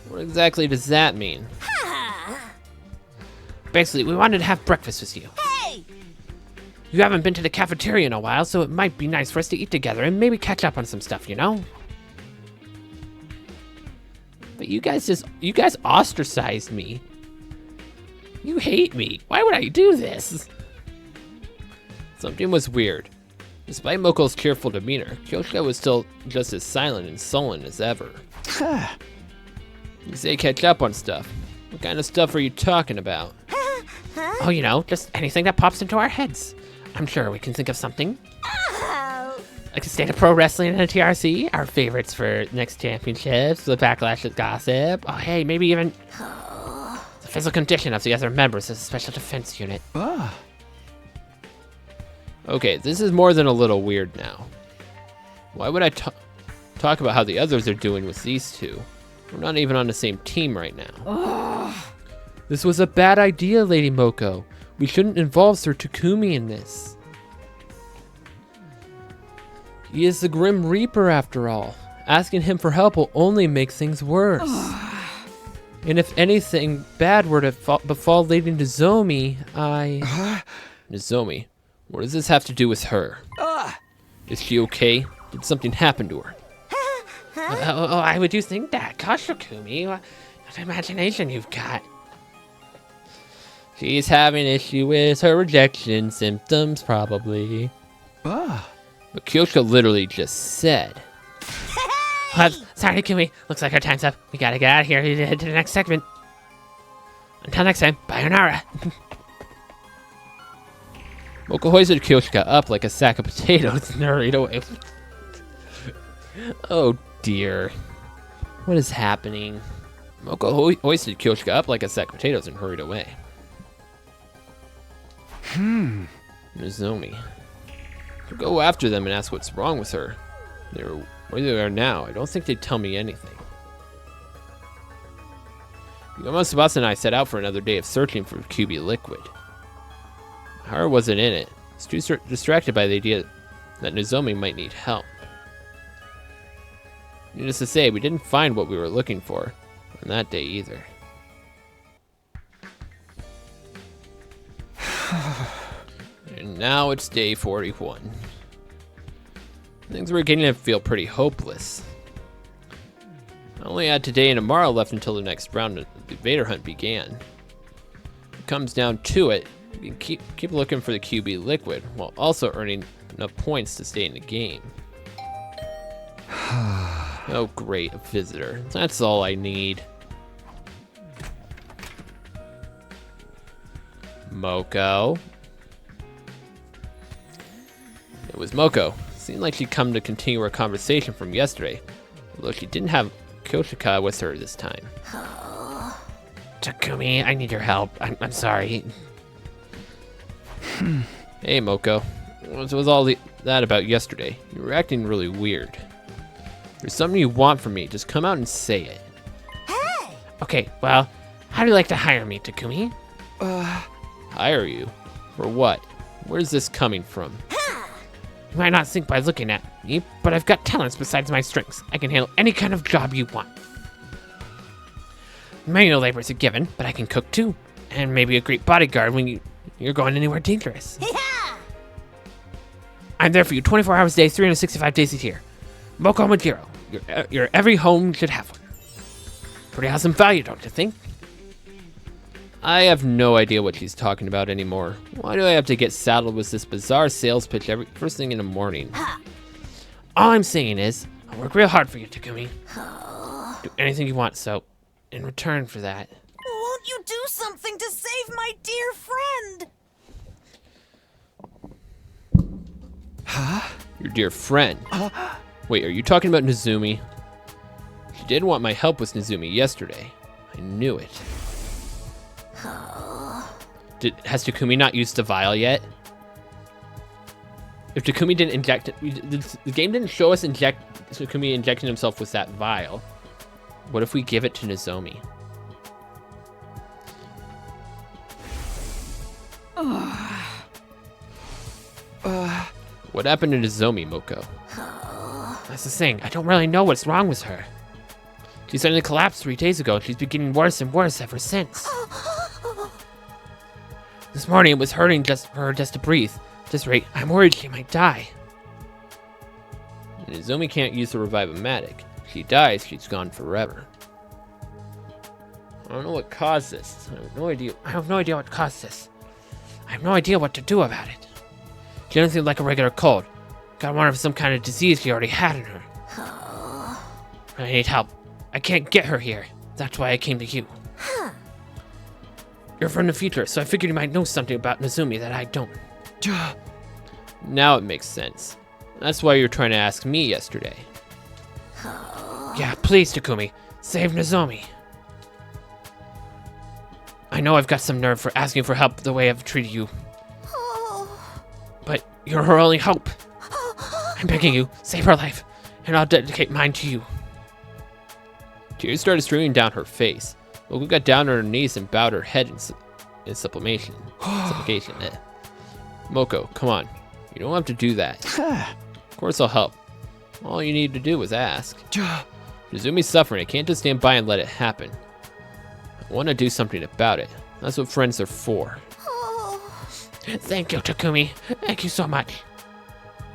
What exactly does that mean? Basically, we wanted to have breakfast with you. Hey! You haven't been to the cafeteria in a while, so it might be nice for us to eat together and maybe catch up on some stuff, you know? But you guys ostracized me. You hate me. Why would I do this? Something was weird. Despite Moko's cheerful demeanor, Kyoshika was still just as silent and sullen as ever. You say catch up on stuff. What kind of stuff are you talking about? Oh, you know, just anything that pops into our heads. I'm sure we can think of something. Like the state of pro wrestling and the TRC, our favorites for next championships, the backlash gossip. Oh, hey, maybe even the physical condition of the other members of the special defense unit. Okay, this is more than a little weird now. Why would I talk about how the others are doing with these two? We're not even on the same team right now. This was a bad idea, Lady Moko. We shouldn't involve Sir Takumi in this. He is the Grim Reaper after all. Asking him for help will only make things worse. And if anything bad were to befall Lady Nozomi, Nozomi? What does this have to do with her? Is she okay? Did something happen to her? Why would you think that? Gosh, Takumi, what imagination you've got. She's having issue with her rejection symptoms, probably. But Kyoshika literally just said. Sorry, Takumi. Looks like our time's up. We gotta get out of here to head to the next segment. Until next time, sayonara. Moko hoisted Kyoshika up like a sack of potatoes and hurried away. Oh dear. What is happening? Moko hoisted Kyoshika up like a sack of potatoes and hurried away. Nozomi. I'll go after them and ask what's wrong with her. Where they are now, I don't think they'd tell me anything. Yama, Tsubasa and I set out for another day of searching for QB liquid. Haru wasn't in it. He was too distracted by the idea that Nozomi might need help. Needless to say, we didn't find what we were looking for on that day either. And now it's day 41. Things were getting to feel pretty hopeless. I only had today and tomorrow left until the next round of the Vader hunt began. It comes down to it, we can keep looking for the QB liquid while also earning enough points to stay in the game. Oh great, a visitor. That's all I need. Moko. It was Moko. Seemed like she'd come to continue our conversation from yesterday, although she didn't have Kyoshika with her this time. Takumi, I need your help. I'm sorry. Hey, Moko. What was all that about yesterday? You were acting really weird. If there's something you want from me, just come out and say it. Hey! Okay, well, how do you like to hire me, Takumi? Hire you? For what? Where's this coming from? You might not think by looking at me, but I've got talents besides my strengths. I can handle any kind of job you want. Manual labor is a given, but I can cook too. And maybe a great bodyguard when you're going anywhere dangerous. I'm there for you 24 hours a day, 365 days a year. Moko Mojiro, your every home should have one. Pretty awesome value, don't you think? I have no idea what she's talking about anymore. Why do I have to get saddled with this bizarre sales pitch first thing in the morning? All I'm saying is, I'll work real hard for you, Takumi. Do anything you want, so in return for that... Won't you do something to save my dear friend? Your dear friend? Wait, are you talking about Nozomi? She did want my help with Nozomi yesterday. I knew it. Has Takumi not used the vial yet? If Takumi didn't inject it, the game didn't show us Takumi injecting himself with that vial. What if we give it to Nozomi? What happened to Nozomi, Moko? That's the thing. I don't really know what's wrong with her. She suddenly collapsed 3 days ago, and she's been getting worse and worse ever since. This morning, it was hurting just for her just to breathe. At this rate, I'm worried she might die. And Nozomi can't use the Revive-O-Matic. If she dies, she's gone forever. I don't know what caused this. I have no idea what caused this. I have no idea what to do about it. She doesn't seem like a regular cold. Got one of some kind of disease she already had in her. I need help. I can't get her here. That's why I came to you. You're from the future, so I figured you might know something about Nozomi that I don't. Now it makes sense. That's why you were trying to ask me yesterday. Yeah, please, Takumi. Save Nozomi. I know I've got some nerve for asking for help the way I've treated you. But you're her only hope. I'm begging you, save her life, and I'll dedicate mine to you. Tears started streaming down her face. Moko got down on her knees and bowed her head in supplication. Moko, come on. You don't have to do that. Of course I'll help. All you need to do is ask. Nozomi's suffering. I can't just stand by and let it happen. I want to do something about it. That's what friends are for. Thank you, Takumi. Thank you so much.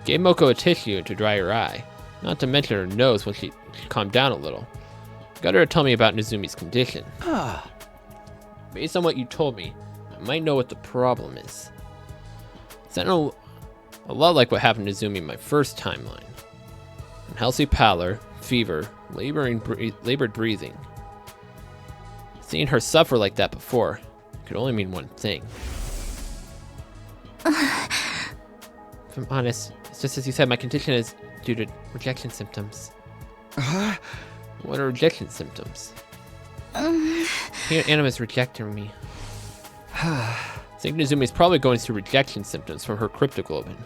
Gave Moko a tissue to dry her eye. Not to mention her nose when she calmed down a little. Got her to tell me about Nozomi's condition. Based on what you told me, I might know what the problem is. It's a lot like what happened to Nozomi in my first timeline. Unhealthy pallor, fever, labored breathing. Seeing her suffer like that before could only mean one thing. If I'm honest, it's just as you said, my condition is due to rejection symptoms. What are rejection symptoms? Anima is rejecting me. I think Nozomi is probably going through rejection symptoms from her cryptoglobin.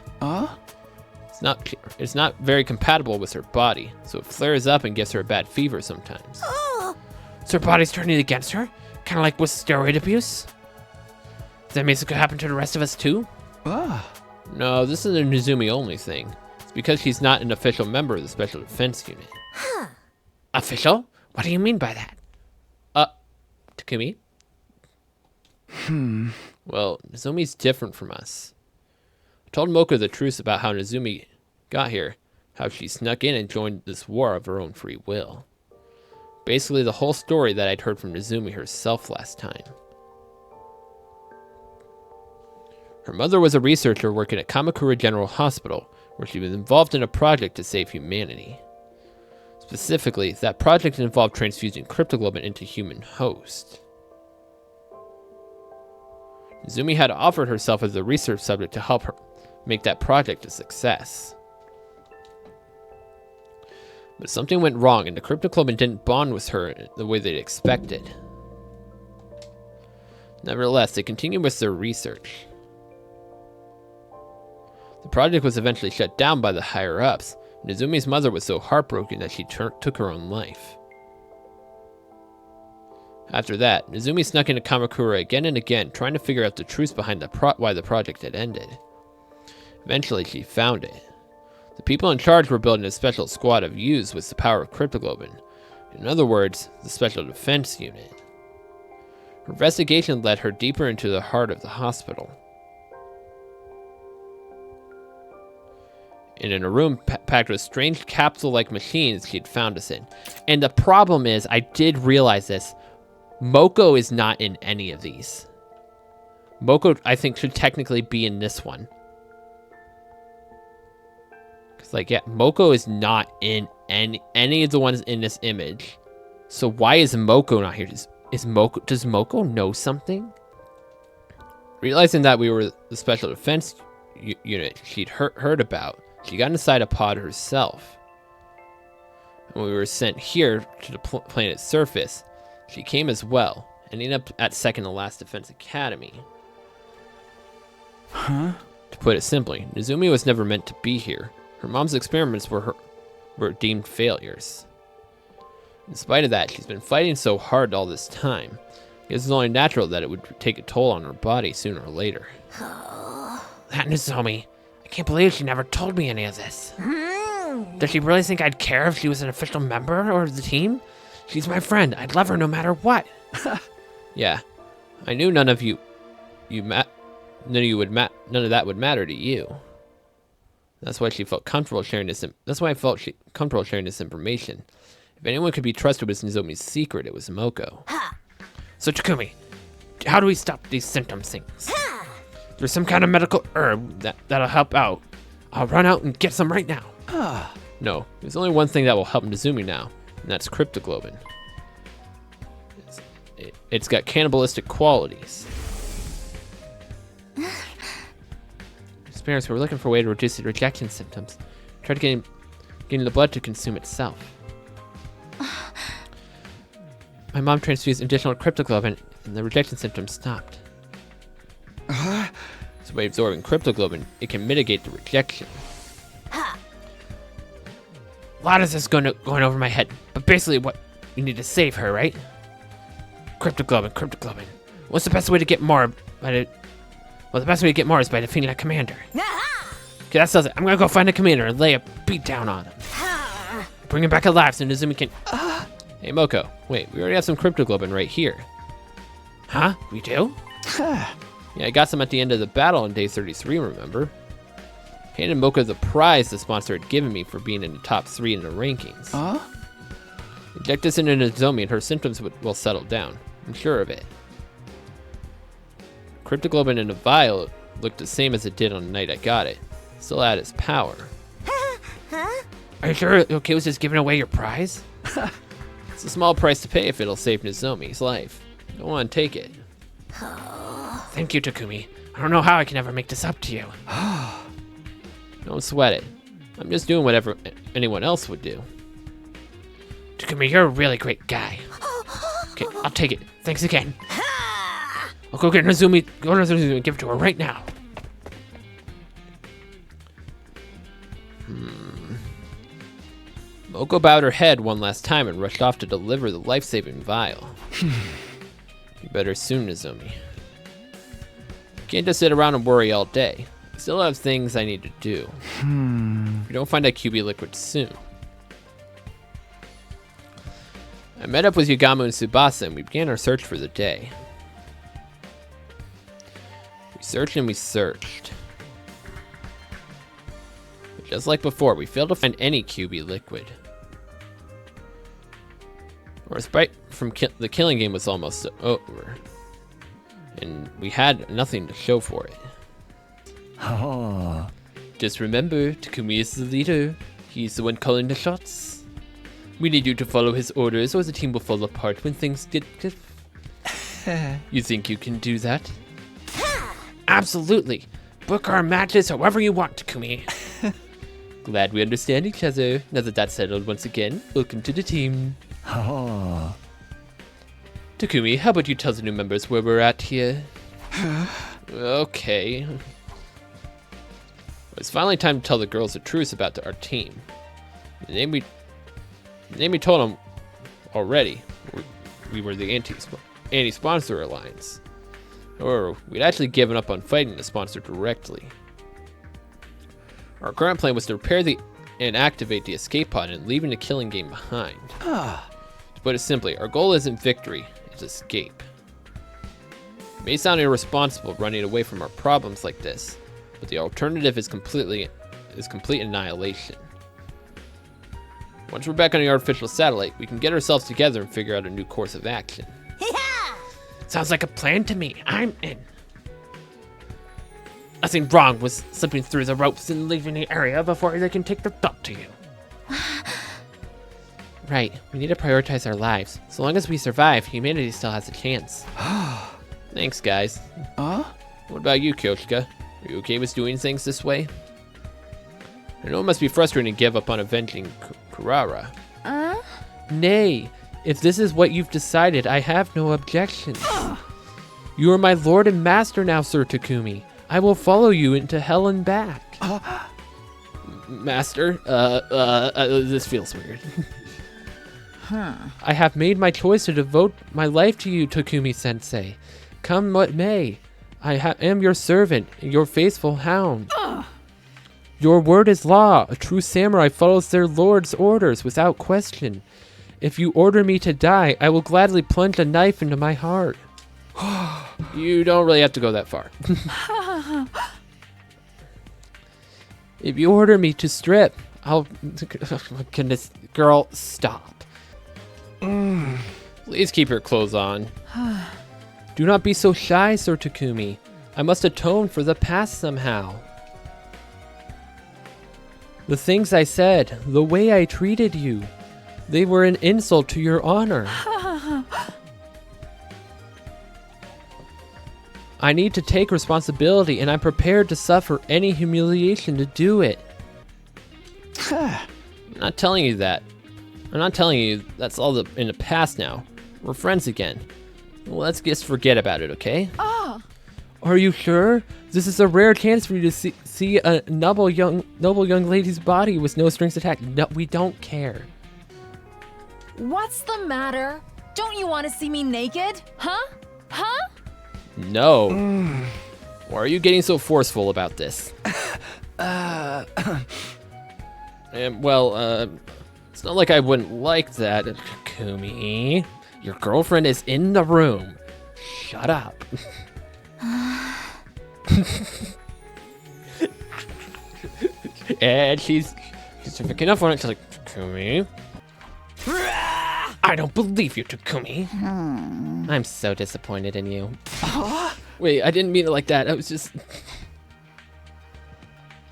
It's not very compatible with her body, so it flares up and gives her a bad fever sometimes. So her body's turning against her? Kind of like with steroid abuse? Does that mean it could happen to the rest of us too? No, this isn't a Nozomi only thing. It's because she's not an official member of the Special Defense Unit. Official? What do you mean by that? Takumi? Well, Nozomi's different from us. I told Moko the truth about how Nozomi got here, how she snuck in and joined this war of her own free will. Basically the whole story that I'd heard from Nozomi herself last time. Her mother was a researcher working at Kamakura General Hospital, where she was involved in a project to save humanity. Specifically, that project involved transfusing cryptoglobin into human host. Nozomi had offered herself as a research subject to help her make that project a success. But something went wrong and the cryptoglobin didn't bond with her the way they'd expected. Nevertheless, they continued with their research. The project was eventually shut down by the higher-ups. Nozomi's mother was so heartbroken that she took her own life. After that, Nozomi snuck into Kamakura again and again, trying to figure out the truth behind why the project had ended. Eventually, she found it. The people in charge were building a special squad of youths with the power of cryptoglobin. In other words, the Special Defense Unit. Her investigation led her deeper into the heart of the hospital. And in a room packed with strange capsule-like machines she'd found us in. And the problem is, I did realize this, Moko is not in any of these. Moko, I think, should technically be in this one. Because, like, yeah, Moko is not in any of the ones in this image. So why is Moko not here? Does Moko know something? Realizing that we were the Special Defense Unit she'd heard about, she got inside a pod herself. And when we were sent here to the planet's surface, she came as well, ending up at second to last Defense Academy. To put it simply, Nezumi was never meant to be here. Her mom's experiments were deemed failures. In spite of that, she's been fighting so hard all this time. It's only natural that it would take a toll on her body sooner or later. That Nezumi. I can't believe she never told me any of this. Does she really think I'd care if she was an official member of the team? She's my friend. I'd love her no matter what. Yeah, I knew none of that would matter to you. That's why she felt comfortable sharing this. That's why I felt comfortable sharing this information. If anyone could be trusted with Nezumi's secret, it was Moko. So Takumi, how do we stop these symptom things? There's some kind of medical herb that'll help out. I'll run out and get some right now. No, there's only one thing that will help Nezumi now, and that's cryptoglobin. It's got cannibalistic qualities. His parents were looking for a way to reduce the rejection symptoms. Tried getting the blood to consume itself. My mom transfused additional cryptoglobin, and the rejection symptoms stopped. So by absorbing cryptoglobin, it can mitigate the rejection. A lot of this is going over my head, but basically what we need to save her, right? Cryptoglobin. What's the best way to get more? The best way to get more is by defeating a commander. Okay, that says it. I'm gonna go find a commander and lay a beat down on him. Bring him back alive so Nezumi can... Hey, Moko. Wait, we already have some cryptoglobin right here. Huh? We do? Yeah, I got some at the end of the battle on day 33, remember? Handed Moko the prize the sponsor had given me for being in the top 3 in the rankings. Inject this into Nezumi and her symptoms will settle down. I'm sure of it. Cryptoglobin in a vial looked the same as it did on the night I got it. Still had its power. Are you sure you're okay with just giving away your prize? It's a small price to pay if it'll save Nezumi's life. Go on, take it. Thank you, Takumi. I don't know how I can ever make this up to you. Don't sweat it. I'm just doing whatever anyone else would do. Takumi, you're a really great guy. Okay, I'll take it. Thanks again. I'll go get Nezumi. Go to Nezumi and give it to her right now. Moko bowed her head one last time and rushed off to deliver the life-saving vial. You better soon, Nezumi. Can't just sit around and worry all day. I still have things I need to do. If you don't find that QB liquid soon. I met up with Yugamu and Tsubasa and we began our search for the day. We searched and we searched. But just like before, we failed to find any QB liquid. Our respite from the killing game was almost over. And we had nothing to show for it. Just remember, Takumi is the leader. He's the one calling the shots. We need you to follow his orders or the team will fall apart when things get... You think you can do that? Absolutely. Book our matches however you want, Takumi. Glad we understand each other. Now that that's settled once again, welcome to the team. Takumi, how about you tell the new members where we're at here? Okay. It's finally time to tell the girls the truth about our team. The name we told them already. We were the anti-sponsor alliance. Or we'd actually given up on fighting the sponsor directly. Our current plan was to repair and activate the escape pod and leaving the killing game behind. To put it simply, our goal isn't victory, it's escape. It may sound irresponsible running away from our problems like this, but the alternative is complete annihilation. Once we're back on the artificial satellite, we can get ourselves together and figure out a new course of action. Sounds like a plan to me. I'm in. Nothing wrong with slipping through the ropes and leaving the area before they can take the belt to you. Right, we need to prioritize our lives. So long as we survive, humanity still has a chance. Thanks, guys. What about you, Kyoshika? Are you okay with doing things this way? I know it must be frustrating to give up on avenging Kurara. Nay, if this is what you've decided, I have no objections. You are my lord and master now, Sir Takumi. I will follow you into hell and back. Master, this feels weird. I have made my choice to devote my life to you, Takumi-sensei. Come what may, I am your servant, your faithful hound. Your word is law. A true samurai follows their lord's orders without question. If you order me to die, I will gladly plunge a knife into my heart. You don't really have to go that far. If you order me to strip, I'll... Goodness, girl, stop. Please keep your clothes on. Do not be so shy, Sir Takumi. I must atone for the past somehow. The things I said, the way I treated you, they were an insult to your honor. I need to take responsibility, and I'm prepared to suffer any humiliation to do it. I'm not telling you that. I'm not telling you that's all in the past now. We're friends again. Let's just forget about it, okay? Are you sure? This is a rare chance for you to see a noble young lady's body with no strings attached. No, we don't care. What's the matter? Don't you want to see me naked? Huh? Huh? No. Why are you getting so forceful about this? Well, it's not like I wouldn't like that, Takumi. Your girlfriend is in the room. Shut up. And she's picking up on it. She's like, Takumi. I don't believe you, Takumi. I'm so disappointed in you. Wait, I didn't mean it like that. I was just...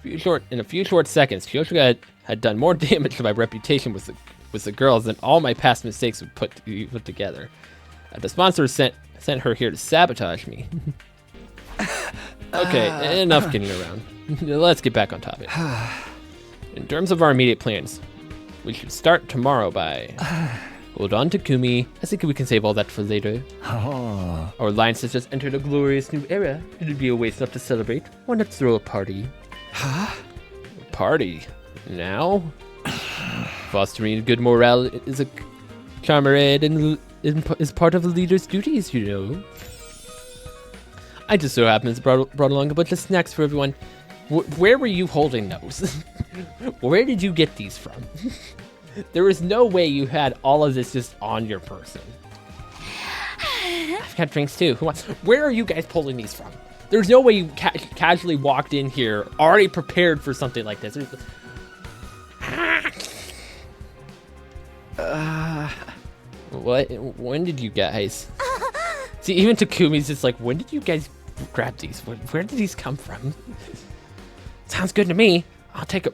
In a few short seconds, Kyoshika had done more damage to my reputation with the girls than all my past mistakes would put together. The sponsor sent her here to sabotage me. Okay, enough kidding around. Let's get back on topic. In terms of our immediate plans, we should start tomorrow by... Hold on, Takumi. I think we can save all that for later. Our alliance has just entered a glorious new era. It would be a waste not to celebrate. Why not throw a party? A party? Now? Fostering good morale is a comrade and is part of the leader's duties, you know. I just so happens brought along a bunch of snacks for everyone. Where were you holding those? Where did you get these from? There is no way you had all of this just on your person. I've got drinks too. Where are you guys pulling these from? There's no way you casually walked in here already prepared for something like this. What? When did you guys? See, even Takumi's just like, when did you guys grab these? Where did these come from? Sounds good to me. I'll take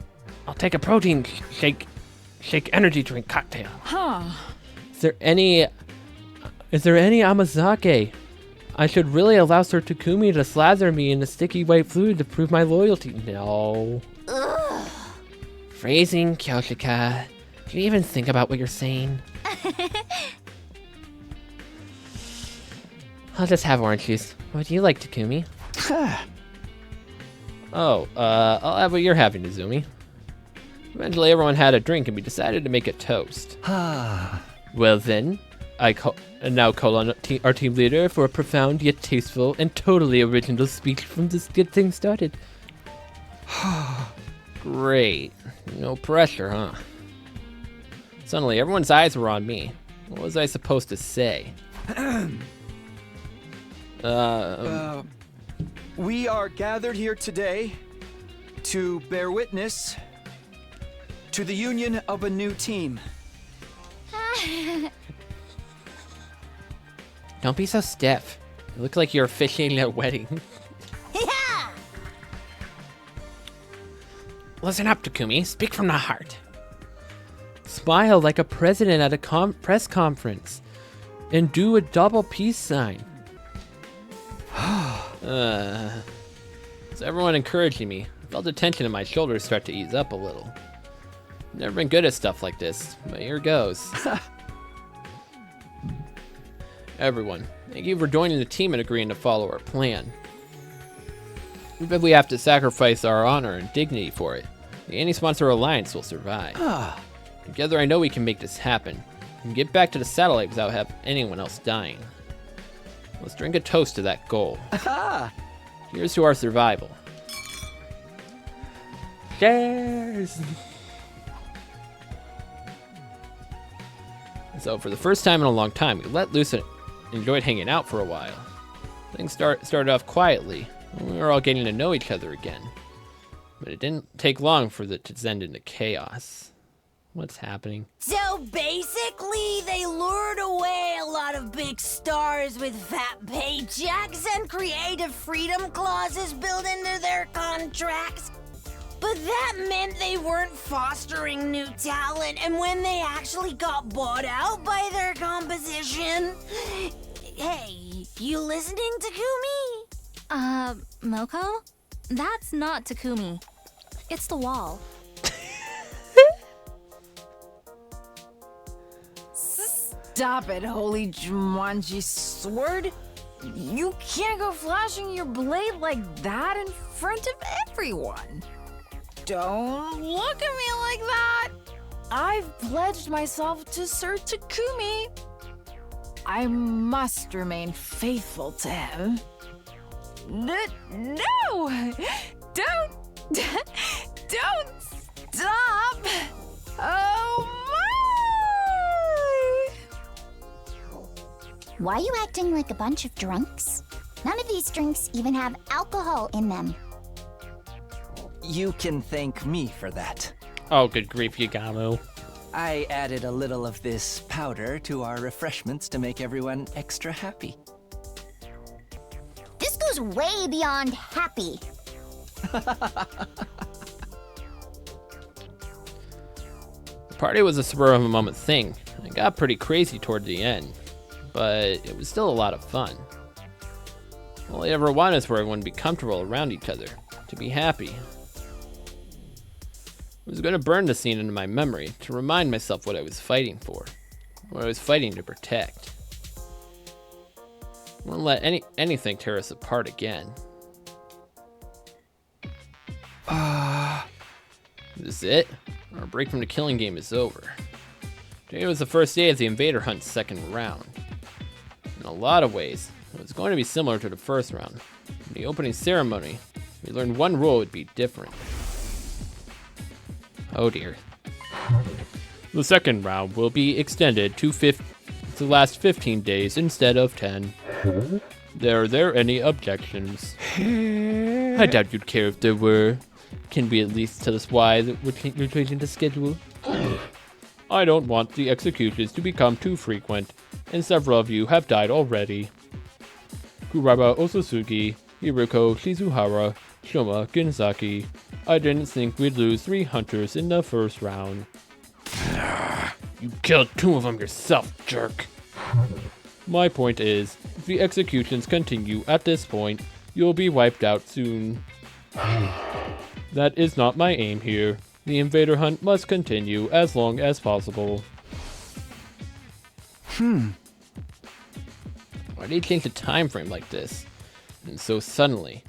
a protein shake energy drink cocktail. Is there any Amazake? I should really allow Sir Takumi to slather me in the sticky white fluid to prove my loyalty. No. Phrasing, Kyoshika. Can you even think about what you're saying? I'll just have orange juice. What do you like, Takumi? I'll have what you're having, Izumi. Eventually everyone had a drink and we decided to make a toast. Well then, I now call on our team leader for a profound yet tasteful and totally original speech from this get thing started. Great. No pressure, huh? Suddenly everyone's eyes were on me. What was I supposed to say? We are gathered here today to bear witness to the union of a new team. Don't be so stiff. You look like you're officiating a wedding. Listen up, Takumi. Speak from the heart. Smile like a president at a press conference. And do a double peace sign. So everyone encouraging me. I felt the tension in my shoulders start to ease up a little. Never been good at stuff like this, but here goes. Everyone, thank you for joining the team and agreeing to follow our plan. Even if we have to sacrifice our honor and dignity for it, the anti-sponsor alliance will survive. Together I know we can make this happen. We can get back to the satellite without having anyone else dying. Let's drink a toast to that goal. Here's to our survival. Cheers! So for the first time in a long time, we let loose and enjoyed hanging out for a while. Things started off quietly. We were all getting to know each other again. But it didn't take long for it to descend into chaos. What's happening? So basically, they lured away a lot of big stars with fat paychecks and creative freedom clauses built into their contracts. But that meant they weren't fostering new talent, and when they actually got bought out by their composition... Hey, you listening, Takumi? Moko? That's not Takumi. It's the wall. Stop it, holy Jumanji sword! You can't go flashing your blade like that in front of everyone! Don't look at me like that! I've pledged myself to Sir Takumi. I must remain faithful to him. No! Don't stop! Oh my! Why are you acting like a bunch of drunks? None of these drinks even have alcohol in them. You can thank me for that. Oh, good grief, Yagamo. I added a little of this powder to our refreshments to make everyone extra happy. This goes way beyond happy. The party was a spur of a moment thing. It got pretty crazy toward the end, but it was still a lot of fun. All I ever wanted is for everyone to be comfortable around each other, to be happy. I was going to burn the scene into my memory to remind myself what I was fighting for, what I was fighting to protect. I won't let anything tear us apart again. This is it? Our break from the killing game is over. Today was the first day of the Invader Hunt's second round. In a lot of ways, it was going to be similar to the first round. In the opening ceremony, we learned one rule would be different. Oh dear. The second round will be extended to last 15 days instead of 10. Are there any objections? I doubt you'd care if there were. Can we at least tell us why we're changing the schedule? I don't want the executions to become too frequent, and several of you have died already. Kuraba Osotsuki, Hiruko Shizuhara, Shoma Ginzaki. I didn't think we'd lose 3 hunters in the first round. You killed 2 of them yourself, jerk. My point is, if the executions continue at this point, you'll be wiped out soon. That is not my aim here. The Invader Hunt must continue as long as possible. Why do you change the time frame like this? And so suddenly?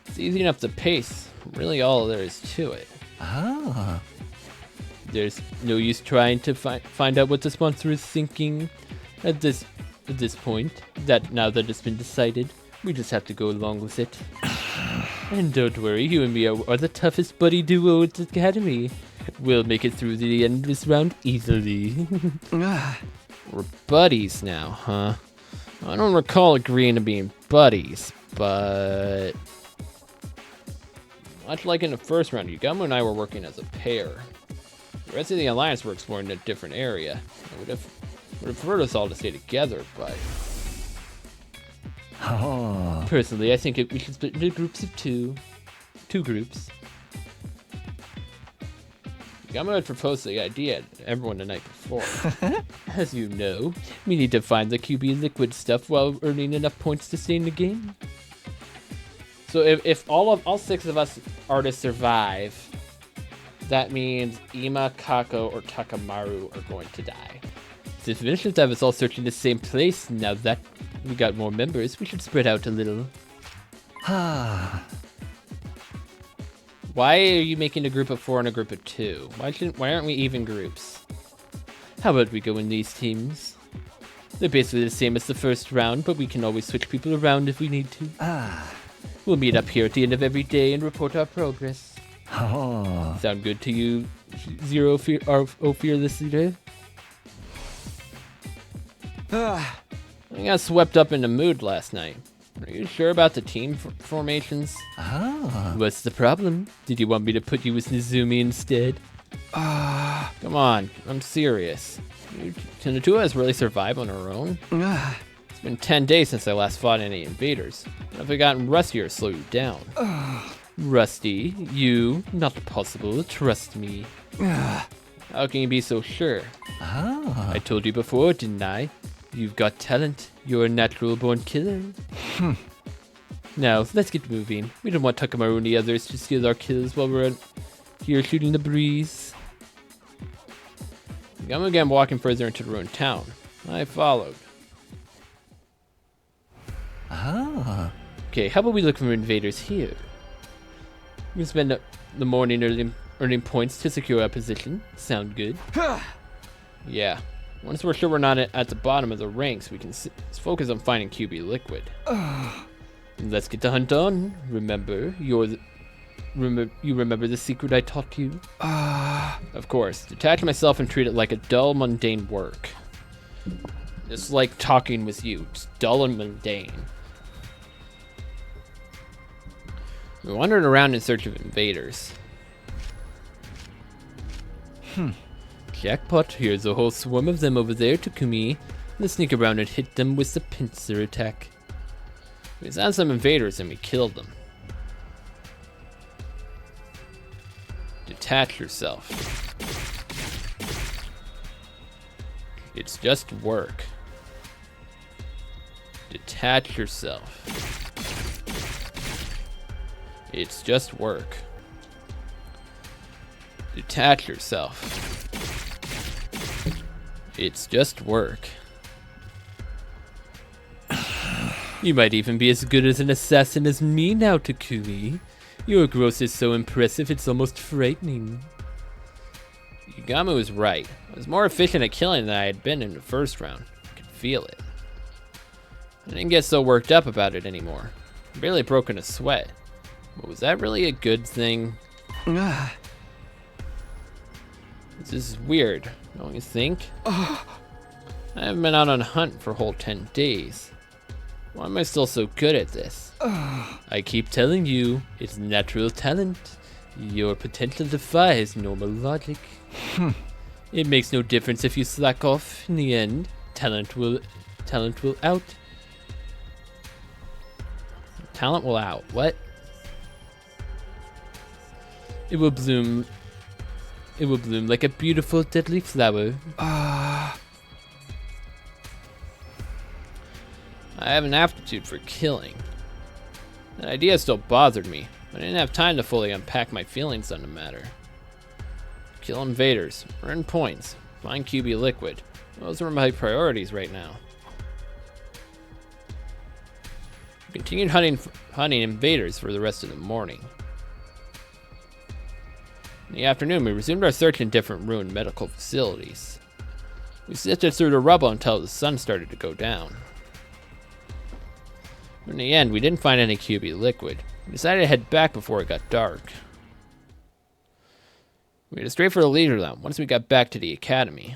It's easy enough to pace. Really all there is to it. There's no use trying to find out what the sponsor is thinking at this point. Now that it's been decided, we just have to go along with it. And don't worry, you and me are the toughest buddy duo at the academy. We'll make it through the end of this round easily. We're buddies now, huh? I don't recall agreeing to being buddies, but much like in the first round, Yagamo and I were working as a pair. The rest of the Alliance were exploring a different area. I would have preferred us all to stay together, but... Personally, I think we should split into groups of 2. 2 groups. Yagamo had proposed the idea to everyone the night before. As you know, we need to find the QB liquid stuff while earning enough points to stay in the game. So if all 6 of us are to survive, that means Ima, Kako, or Takamaru are going to die. Since we should have us all searching the same place, now that we got more members, we should spread out a little. Why are you making a group of 4 and a group of 2? Why aren't we even groups? How about we go in these teams? They're basically the same as the first round, but we can always switch people around if we need to. We'll meet up here at the end of every day and report our progress. Sound good to you, Fearless Leader? I got swept up in the mood last night. Are you sure about the team formations? What's the problem? Did you want me to put you with Nizumi instead? Come on, I'm serious. Can the two of us really survive on our own? It's been 10 days since I last fought any invaders. Have I gotten Rusty or slow you down? Rusty, you? Not possible, trust me. How can you be so sure? I told you before, didn't I? You've got talent. You're a natural-born killer. Now, let's get moving. We don't want Takamaru and the others to steal our kills while we're here shooting the breeze. I'm again walking further into the ruined town. I followed. Okay, how about we look for invaders here? We can spend the morning earning points to secure our position. Sound good? Yeah. Once we're sure we're not at the bottom of the ranks, we can focus on finding QB Liquid. Let's get the hunt on. Remember, you remember the secret I taught you? Of course. Detach myself and treat it like a dull, mundane work. It's like talking with you. It's dull and mundane. We wandered around in search of invaders. Jackpot, here's a whole swarm of them over there, Takumi. Let's sneak around and hit them with the pincer attack. We found some invaders and we killed them. Detach yourself. It's just work. Detach yourself. It's just work. Detach yourself. It's just work. You might even be as good as an assassin as me now, Takumi. Your growth is so impressive, it's almost frightening. Yugamo was right. I was more efficient at killing than I had been in the first round. I could feel it. I didn't get so worked up about it anymore. I barely broke in a sweat. But was that really a good thing? This is weird, don't you think? I haven't been out on a hunt for a whole 10 days. Why am I still so good at this? I keep telling you, it's natural talent. Your potential defies normal logic. It makes no difference if you slack off. In the end, talent will out. Talent will out. What? It will bloom like a beautiful deadly flower. I have an aptitude for killing. That idea still bothered me, but I didn't have time to fully unpack my feelings on the matter. Kill invaders, earn points, find QB Liquid. Those are my priorities right now. We continued hunting invaders for the rest of the morning. In the afternoon, we resumed our search in different ruined medical facilities. We sifted through the rubble until the sun started to go down. In the end, we didn't find any QB Liquid. We decided to head back before it got dark. We headed straight for the leader lamp once we got back to the academy.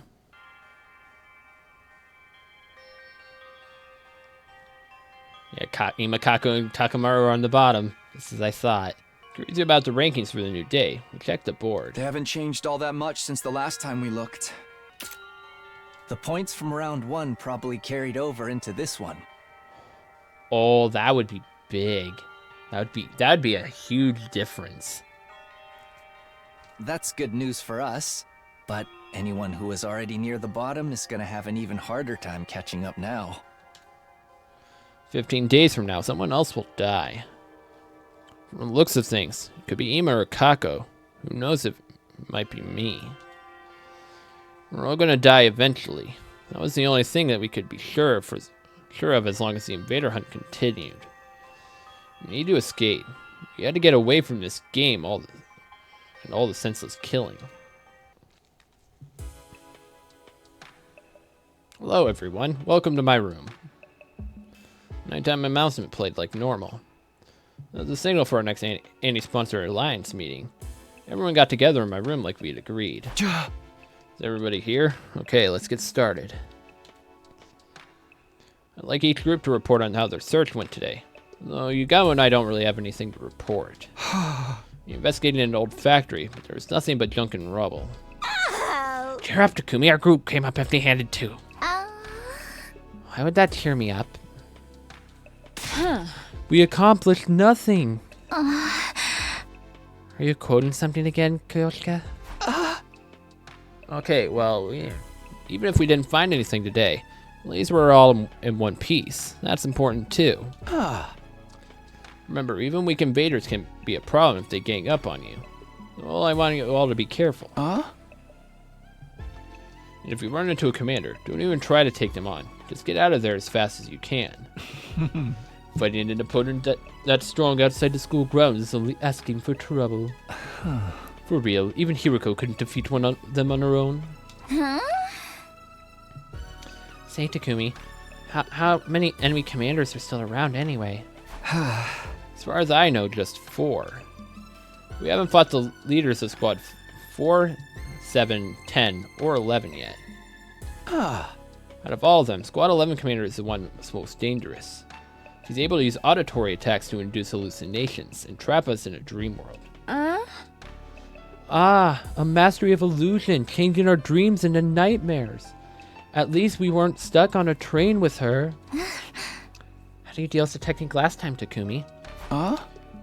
Yeah, Imakako and Takamaru are on the bottom, just as I thought. Curious about the rankings for the new day. We checked the board. They haven't changed all that much since the last time we looked. The points from round 1 probably carried over into this one. Oh, that would be big. That'd be a huge difference. That's good news for us, but anyone who is already near the bottom is gonna have an even harder time catching up now. 15 days from now, someone else will die. From the looks of things, it could be Ima or Kako. Who knows if it might be me. We're all gonna die eventually. That was the only thing that we could be sure of as long as the invader hunt continued. We need to escape. We had to get away from this game and all the senseless killing. Hello everyone, welcome to my room. Nighttime my mouse played like normal. That was the signal for our next anti-sponsor alliance meeting. Everyone got together in my room like we had agreed. Is everybody here? Okay, let's get started. I'd like each group to report on how their search went today. Though Yugamo and I don't really have anything to report. We investigated an old factory, but there was nothing but junk and rubble. Oh. Cheer up, Takumi, our group came up empty-handed too. Why would that cheer me up? We accomplished nothing. Are you quoting something again, Kyoshika? Okay, well, even if we didn't find anything today, at least we're all in one piece. That's important too. Remember, even weak invaders can be a problem if they gang up on you. Well, I want you all to be careful. And if you run into a commander, don't even try to take them on. Just get out of there as fast as you can. Fighting an opponent that strong outside the school grounds is only asking for trouble. For real, even Hiroko couldn't defeat one of them on her own. Say, Takumi, how many enemy commanders are still around anyway? As far as I know, just 4. We haven't fought the leaders of Squad 4, 7, 10, or 11 yet. Out of all of them, Squad 11 commander is the one that's most dangerous. He's able to use auditory attacks to induce hallucinations and trap us in a dream world. A mastery of illusion, changing our dreams into nightmares. At least we weren't stuck on a train with her. How do you deal with detecting last time, Takumi?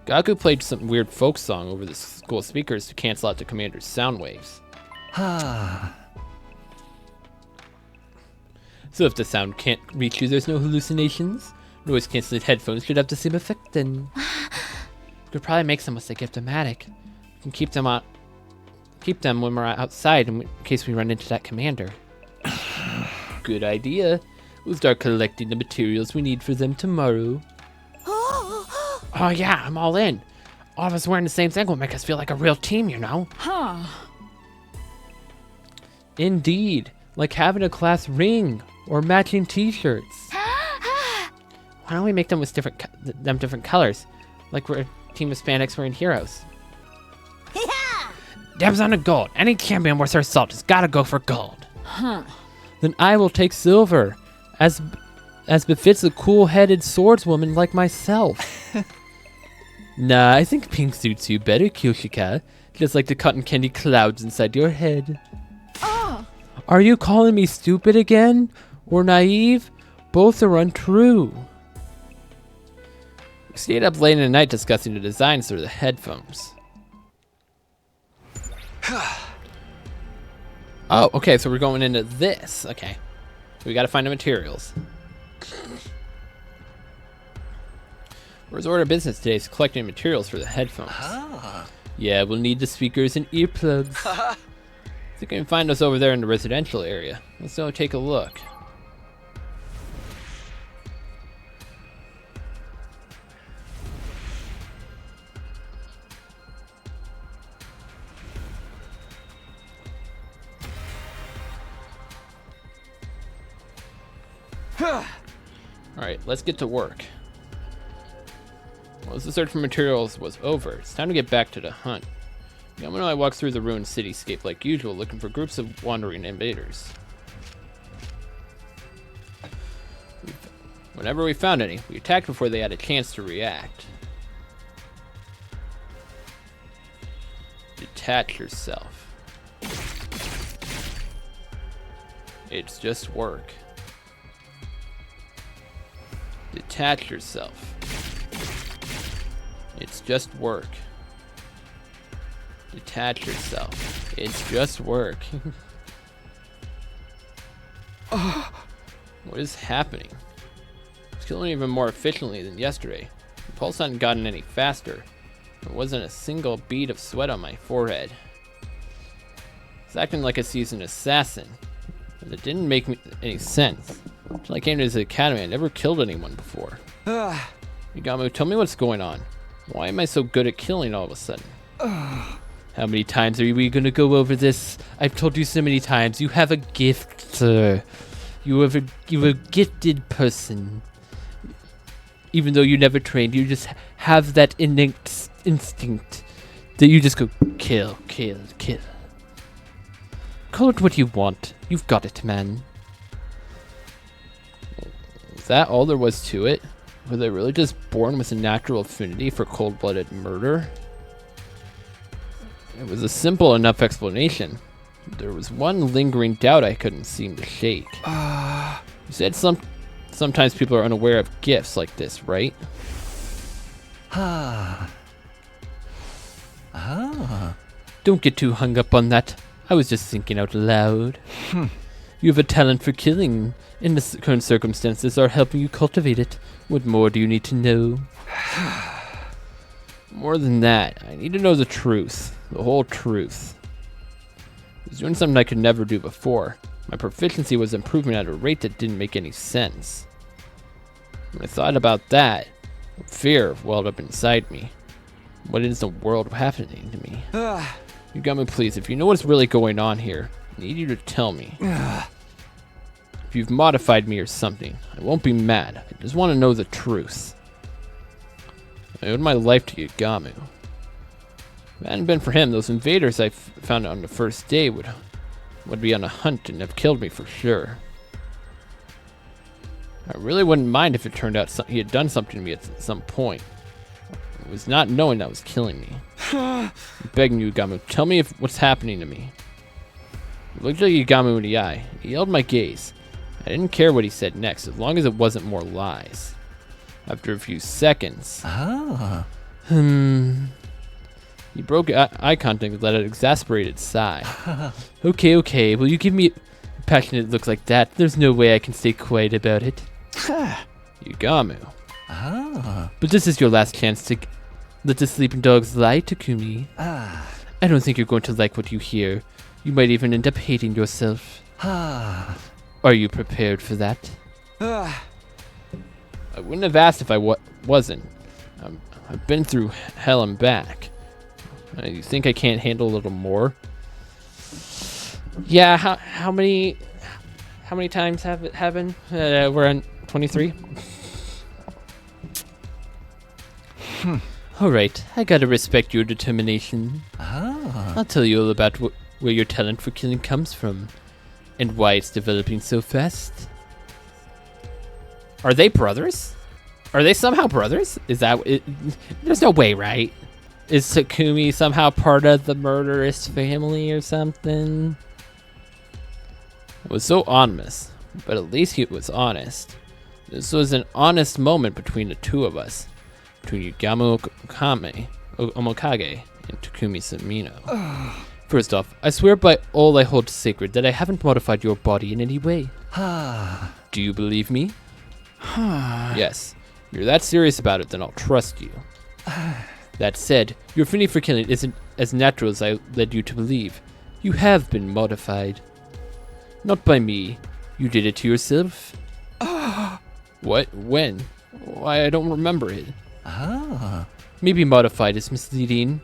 Gaku played some weird folk song over the school speakers to cancel out the commander's sound waves. So if the sound can't reach you, there's no hallucinations. Noise canceling headphones should have the same effect then. We could probably make some once they get dramatic. We can keep them when we're outside in case we run into that commander. Good idea. We'll start collecting the materials we need for them tomorrow. Oh yeah, I'm all in. All of us wearing the same thing will make us feel like a real team, you know? Indeed. Like having a class ring or matching t-shirts. Why don't we make them with different colors? Like we're a team of spandex wearing heroes. Dibs on the gold. Any champion worth her salt has gotta go for gold. Then I will take silver, as befits a cool-headed swordswoman like myself. Nah, I think pink suits you better, Kyoshika. Just like the cotton candy clouds inside your head. Are you calling me stupid again? Or naive? Both are untrue. We stayed up late in the night discussing the designs for the headphones. Oh, okay, so we're going into this. Okay. So we gotta find the materials. Where's order of business today is collecting materials for the headphones. Yeah, we'll need the speakers and earplugs. I think I can find us over there in the residential area. Let's go take a look. Alright, let's get to work. Once the search for materials was over, it's time to get back to the hunt. Yamano and I walked through the ruined cityscape like usual, looking for groups of wandering invaders. Whenever we found any, we attacked before they had a chance to react. Detach yourself. It's just work. Detach yourself. It's just work. Detach yourself. It's just work. What is happening? It's killing even more efficiently than yesterday. The pulse hadn't gotten any faster. There wasn't a single bead of sweat on my forehead. It's acting like a seasoned assassin. But it didn't make any sense. Until I came to this academy, I never killed anyone before. Yugamo, tell me what's going on. Why am I so good at killing all of a sudden? How many times are we gonna go over this? I've told you so many times. You have a gift, sir. You're a gifted person. Even though you never trained, you just have that innate instinct that you just go kill, kill, kill. Call it what you want. You've got it, man. Is that all there was to it? Were they really just born with a natural affinity for cold-blooded murder? It was a simple enough explanation. There was one lingering doubt I couldn't seem to shake. You said sometimes people are unaware of gifts like this, right? Don't get too hung up on that. I was just thinking out loud. You have a talent for killing, and the current circumstances are helping you cultivate it. What more do you need to know? More than that, I need to know the truth. The whole truth. I was doing something I could never do before. My proficiency was improving at a rate that didn't make any sense. When I thought about that, fear welled up inside me. What is the world happening to me? You got me, please. If you know what's really going on here, I need you to tell me. If you've modified me or something, I won't be mad. I just want to know the truth. I owed my life to Yagamu. If it hadn't been for him, those invaders I found on the first day would be on a hunt and have killed me for sure. I really wouldn't mind if it turned out he had done something to me at some point. It was not knowing that was killing me. I'm begging you, Yagamu, tell me what's happening to me. I looked at Yagamu in the eye. He held my gaze. I didn't care what he said next, as long as it wasn't more lies. After a few seconds... He broke eye contact with an exasperated sigh. Okay, will you give me a passionate look like that? There's no way I can stay quiet about it. Yagamu. But this is your last chance to let the sleeping dogs lie, Takumi. I don't think you're going to like what you hear. You might even end up hating yourself. Are you prepared for that? I wouldn't have asked if I wasn't. I've been through hell and back. You think I can't handle a little more? Yeah, how many times have it happened? We're on 23. Alright, I gotta respect your determination. I'll tell you all about where your talent for killing comes from, and why it's developing so fast. Are they brothers? Are they somehow brothers? Is that it? There's no way, right? Is Takumi somehow part of the murderous family or something? It was so ominous, but at least he was honest. This was an honest moment between the two of us. Between Yagamu Omokage and Takumi Samino. First off, I swear by all I hold sacred that I haven't modified your body in any way. Do you believe me? Yes. If you're that serious about it, then I'll trust you. That said, your affinity for killing isn't as natural as I led you to believe. You have been modified. Not by me. You did it to yourself. What? When? Why, I don't remember it. Maybe modified is misleading.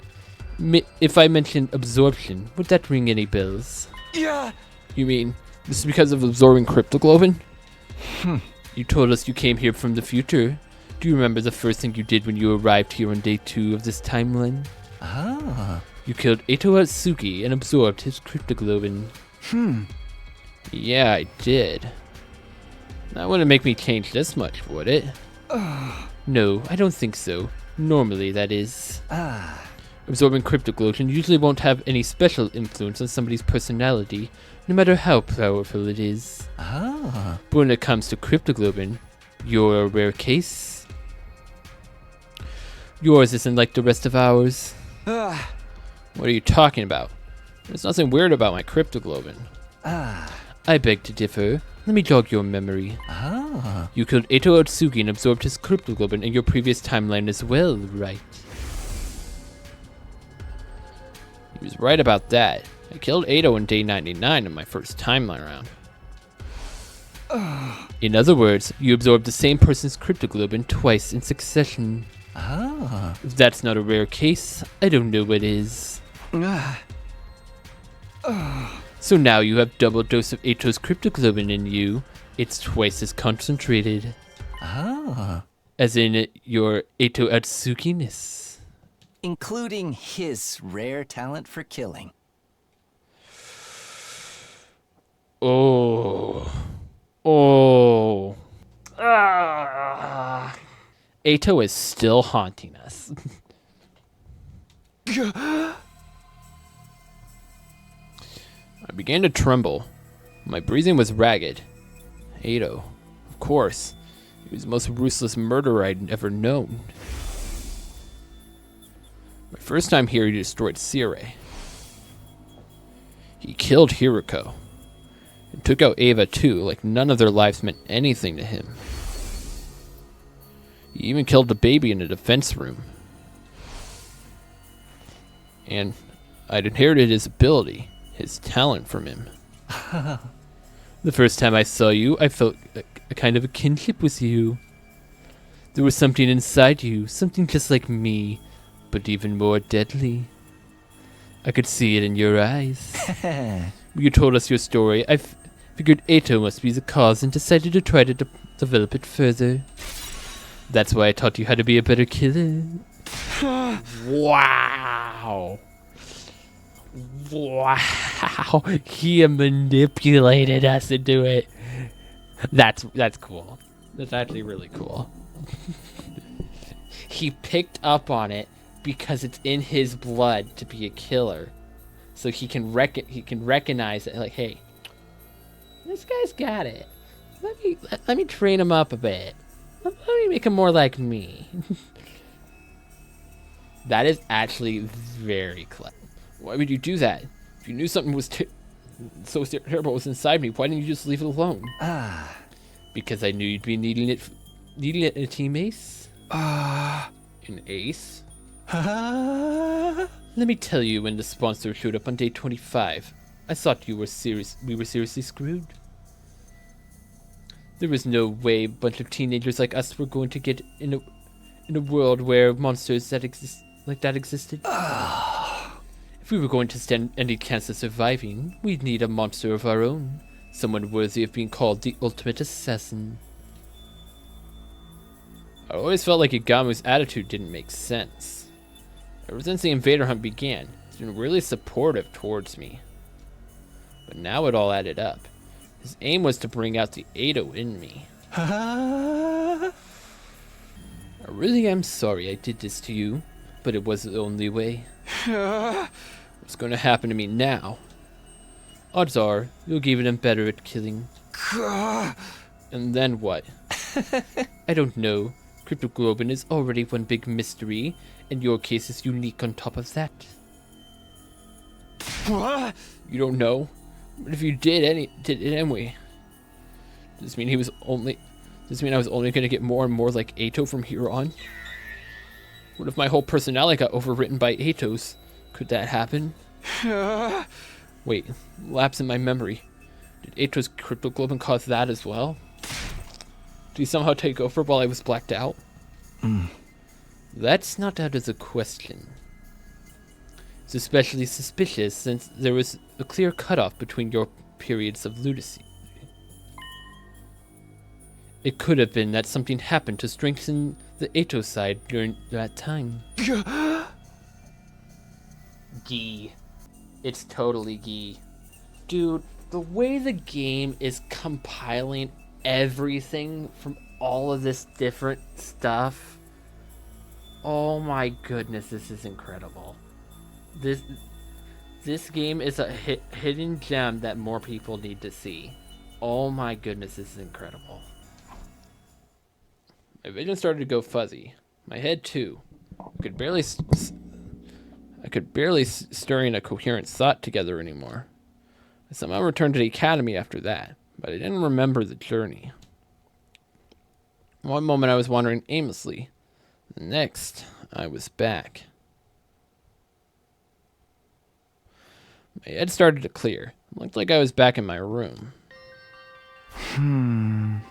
If I mentioned absorption, would that ring any bells? Yeah. You mean this is because of absorbing cryptoglobin? You told us you came here from the future. Do you remember the first thing you did when you arrived here on day 2 of this timeline? You killed Eto Atsuki and absorbed his cryptoglobin. Yeah, I did. That wouldn't make me change this much, would it? No, I don't think so. Normally, that is. Absorbing cryptoglobin usually won't have any special influence on somebody's personality, no matter how powerful it is. But when it comes to cryptoglobin, you're a rare case. Yours isn't like the rest of ours. What are you talking about? There's nothing weird about my cryptoglobin. I beg to differ. Let me jog your memory. You killed Eto Atsuki and absorbed his cryptoglobin in your previous timeline as well, right? He was right about that. I killed Eto on day 99 in my first timeline round. In other words, you absorbed the same person's cryptoglobin twice in succession. If that's not a rare case, I don't know what is. So now you have double dose of Ato's cryptoglobin in you. It's twice as concentrated. Ah. As in your Ato Atsuki-ness. Including his rare talent for killing. Oh. Oh. Ato is still haunting us. I began to tremble. My breathing was ragged. Ato, of course. He was the most ruthless murderer I'd ever known. My first time here, he destroyed Sire. He killed Hiroko. And took out Ava too, like none of their lives meant anything to him. He even killed the baby in a defense room. And I'd inherited his ability, his talent from him. The first time I saw you, I felt a kind of a kinship with you. There was something inside you, something just like me, but even more deadly. I could see it in your eyes. When you told us your story, I figured Ato must be the cause and decided to try to develop it further. That's why I taught you how to be a better killer. Wow. Wow. He manipulated us into it. That's cool. That's actually really cool. He picked up on it because it's in his blood to be a killer. So he can recognize it, like, hey, this guy's got it. Let me train him up a bit. Let me make him more like me. That is actually very clever. Why would you do that? If you knew something was so terrible was inside me, why didn't you just leave it alone? Because I knew you'd be needing it in a team ace. An ace? Let me tell you, when the sponsor showed up on day 25, I thought we were seriously screwed. There was no way a bunch of teenagers like us were going to get in a world where monsters like that existed. If we were going to stand any chance of surviving, we'd need a monster of our own. Someone worthy of being called the ultimate assassin. I always felt like Igamu's attitude didn't make sense. Ever since the invader hunt began, he's been really supportive towards me. But now it all added up. His aim was to bring out the Ato in me. I really am sorry I did this to you, but it was the only way. What's going to happen to me now? Odds are, you'll get even better at killing. And then what? I don't know. Cryptoglobin is already one big mystery, and your case is unique on top of that. What? You don't know? But if you did it anyway, does this mean I was only going to get more and more like Ato from here on? What if my whole personality got overwritten by Ato's? Could that happen? Wait, lapse in my memory. Did Ato's cryptoglobin cause that as well? Did he somehow take over while I was blacked out? That's not out of the question. It's especially suspicious since there was a clear cutoff between your periods of lunacy. It could have been that something happened to strengthen the Ato side during that time. Gee. It's totally gee. Dude, the way the game is compiling everything from all of this different stuff. Oh my goodness, this is incredible. This game is a hidden gem that more people need to see. Oh my goodness, this is incredible. My vision started to go fuzzy. My head too. I could barely stir a coherent thought together anymore. I somehow returned to the academy after that, but I didn't remember the journey. One moment I was wandering aimlessly. The next, I was back. My head started to clear. It looked like I was back in my room. I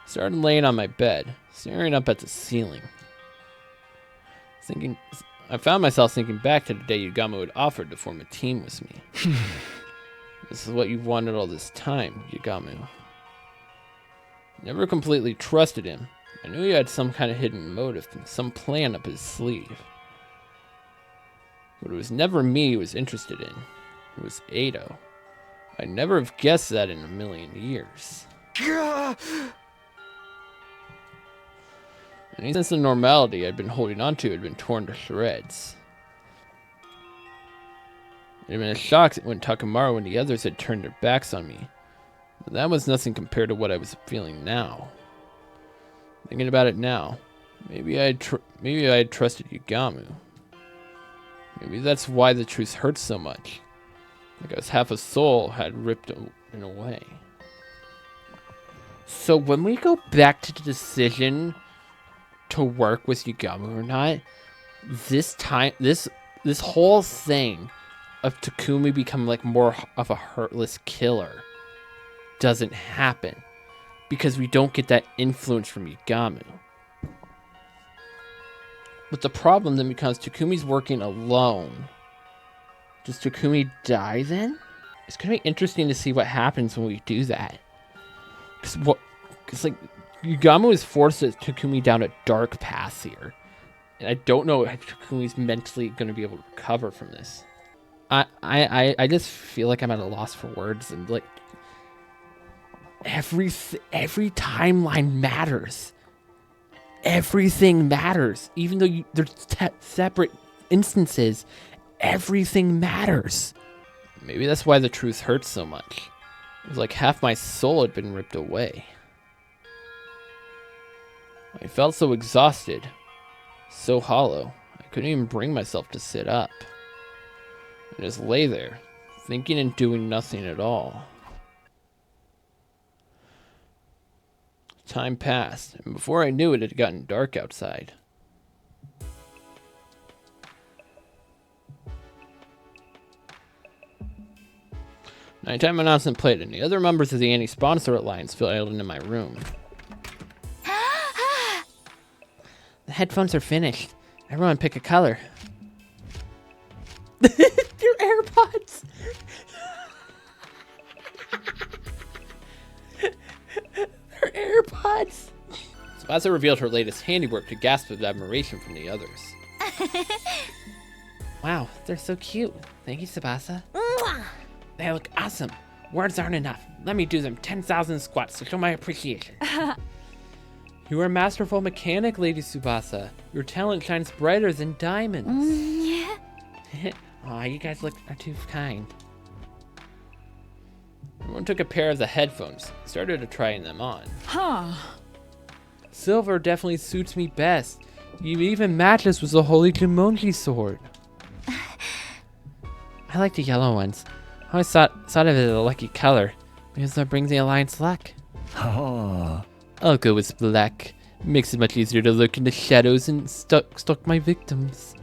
started laying on my bed, staring up at the ceiling. I found myself thinking back to the day Yugamo had offered to form a team with me. This is what you've wanted all this time, Yugamo. Never completely trusted him. I knew he had some kind of hidden motive, some plan up his sleeve. But it was never me he was interested in. It was Ado. I'd never have guessed that in a million years. Any sense of normality I'd been holding onto had been torn to shreds. It had been a shock when Takamaru and the others had turned their backs on me. But that was nothing compared to what I was feeling now. Thinking about it now, maybe I had trusted Yugamo. Maybe that's why the truth hurts so much. Like I was half a soul had ripped in a way. So when we go back to the decision to work with Yugamo or not, this whole thing of Takumi becoming like more of a heartless killer doesn't happen because we don't get that influence from Yugamo. But the problem then becomes Takumi's working alone. Does Takumi die then? It's gonna be interesting to see what happens when we do that. Because like Yugamo is forced Takumi down a dark path here, and I don't know if Takumi's mentally gonna be able to recover from this. I just feel like I'm at a loss for words, and like every timeline matters. Everything matters, even though they're separate instances. Everything matters. Maybe that's why the truth hurts so much. It was like half my soul had been ripped away. I felt so exhausted, so hollow. I couldn't even bring myself to sit up. I just lay there, thinking and doing nothing at all. Time passed, and before I knew it, it had gotten dark outside. Nighttime announcement played, and the other members of the anti-sponsor alliance filed into my room. The headphones are finished. Everyone pick a color. Your AirPods! Her AirPods! Tsubasa revealed her latest handiwork to gasp with admiration from the others. Wow, they're so cute. Thank you, Tsubasa. They look awesome. Words aren't enough. Let me do them 10,000 squats to show my appreciation. You are a masterful mechanic, Lady Tsubasa. Your talent shines brighter than diamonds. Yeah. Aw, you guys are too kind. Everyone took a pair of the headphones and started to trying them on. Huh. Silver definitely suits me best. You even matches with the Holy Jumonji sword. I like the yellow ones. I always thought of it as a lucky color because that brings the Alliance luck. I'll go with black. Makes it much easier to look in the shadows and stalk my victims.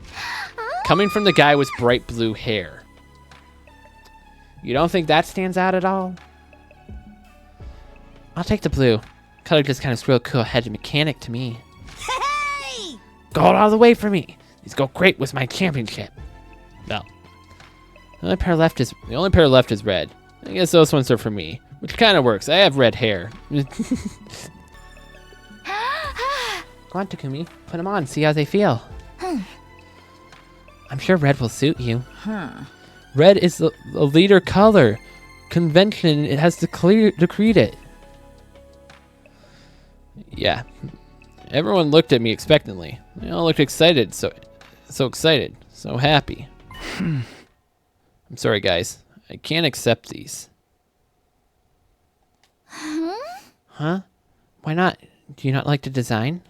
Coming from the guy with bright blue hair. You don't think that stands out at all? I'll take the blue. Color just kind of real cool-headed mechanic to me. Hey! Gold all the way for me. These go great with my championship. Well, the only pair left is red. I guess those ones are for me, which kind of works. I have red hair. Go on, Takumi. Put them on. See how they feel. I'm sure red will suit you. Red is the leader color. Convention, it has decreed it. Yeah. Everyone looked at me expectantly. They all looked excited, so excited, so happy. I'm sorry, guys. I can't accept these. Huh? Why not? Do you not like the design?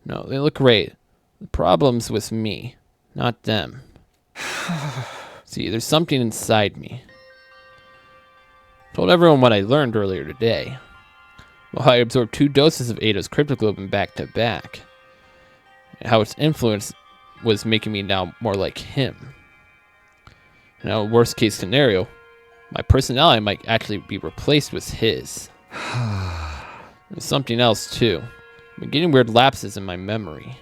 No, they look great. The problem's with me, not them. See, there's something inside me. Told everyone what I learned earlier today. Well, I absorbed 2 doses of Ada's cryptoglobin back to back. And how its influence was making me now more like him. Now, worst case scenario, my personality might actually be replaced with his. There's something else too. I've been getting weird lapses in my memory.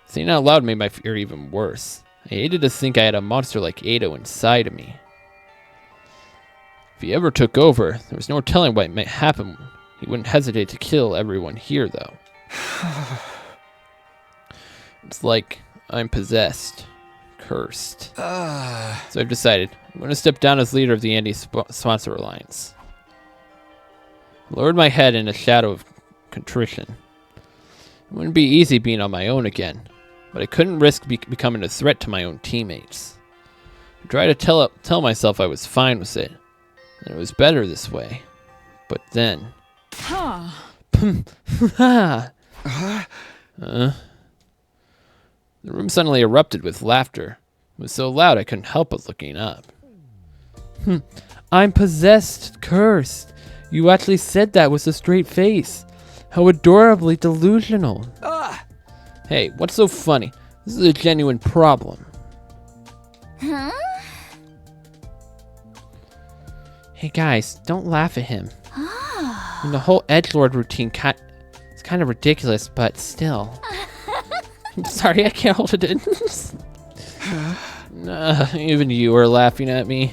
Saying it out loud made my fear even worse. I hated to think I had a monster like Ado inside of me. If he ever took over, there was no telling what might happen. He wouldn't hesitate to kill everyone here, though. It's like I'm possessed. Cursed. So I've decided. I'm going to step down as leader of the Anti-Sponsor Alliance. I lowered my head in a shadow of contrition. It wouldn't be easy being on my own again, but I couldn't risk becoming a threat to my own teammates. I tried to tell myself I was fine with it, and it was better this way. But then... The room suddenly erupted with laughter. It was so loud I couldn't help but looking up. I'm possessed, cursed. You actually said that with a straight face. How adorably delusional. Hey, what's so funny? This is a genuine problem. Huh? Hey guys, don't laugh at him. And the whole edgelord routine it's kind of ridiculous, but still. I'm sorry, I can't hold it in. Even you are laughing at me.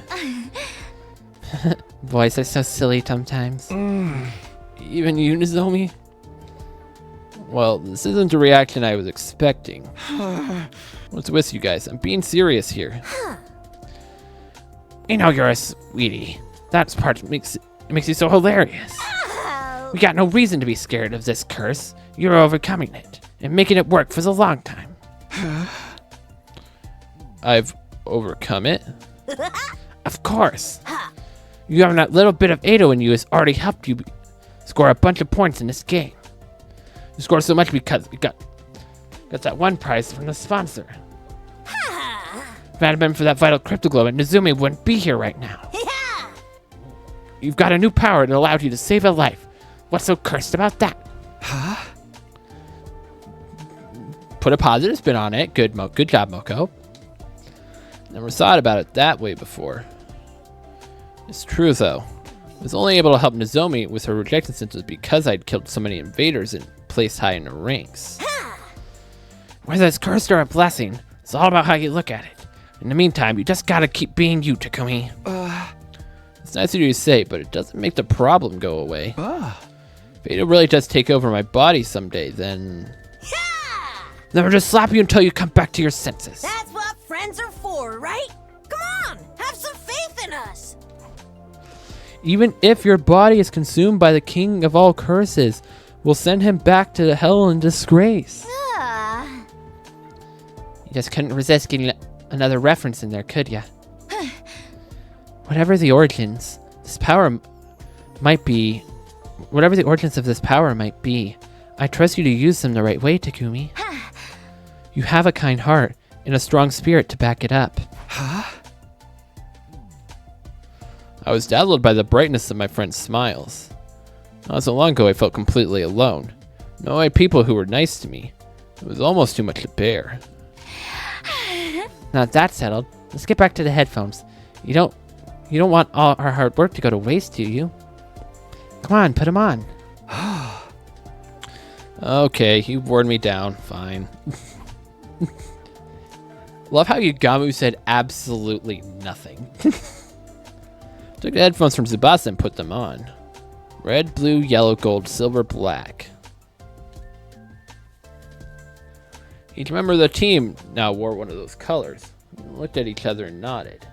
Boys are so silly sometimes. Even you, Nozomi? Well, this isn't the reaction I was expecting. What's with you guys? I'm being serious here. You know you're a sweetie. That's part that makes you so hilarious. We got no reason to be scared of this curse. You're overcoming it and making it work for the long time. I've overcome it? Of course. You have that little bit of Ado in you has already helped you score a bunch of points in this game. You scored so much because we got that one prize from the sponsor. If it hadn't been for that vital cryptoglobe, Nozomi wouldn't be here right now. You've got a new power that allowed you to save a life. What's so cursed about that? Put a positive spin on it. Good job, Moko. Never thought about it that way before. It's true, though. I was only able to help Nozomi with her rejection symptoms because I'd killed so many invaders and placed high in the ranks. Whether it's cursed or a blessing, it's all about how you look at it. In the meantime, you just gotta keep being you, Takumi. It's nice of you to say, but it doesn't make the problem go away. If Ado really does take over my body someday, then I'll just slap you until you come back to your senses. That's what friends are for, right? Come on, have some faith in us. Even if your body is consumed by the king of all curses, we'll send him back to hell in disgrace. You just couldn't resist getting another reference in there, could ya? Whatever the origins of this power might be, I trust you to use them the right way, Takumi. You have a kind heart and a strong spirit to back it up. I was dazzled by the brightness of my friend's smiles. Not so long ago, I felt completely alone. No, I had people who were nice to me. It was almost too much to bear. Now that's settled, let's get back to the headphones. You don't want all our hard work to go to waste, do you? Come on, put them on. Okay, you wore me down. Fine. Love how Yugamu said absolutely nothing. Took the headphones from Tsubasa and put them on. Red, blue, yellow, gold, silver, black. Each member of the team now wore one of those colors. We looked at each other and nodded.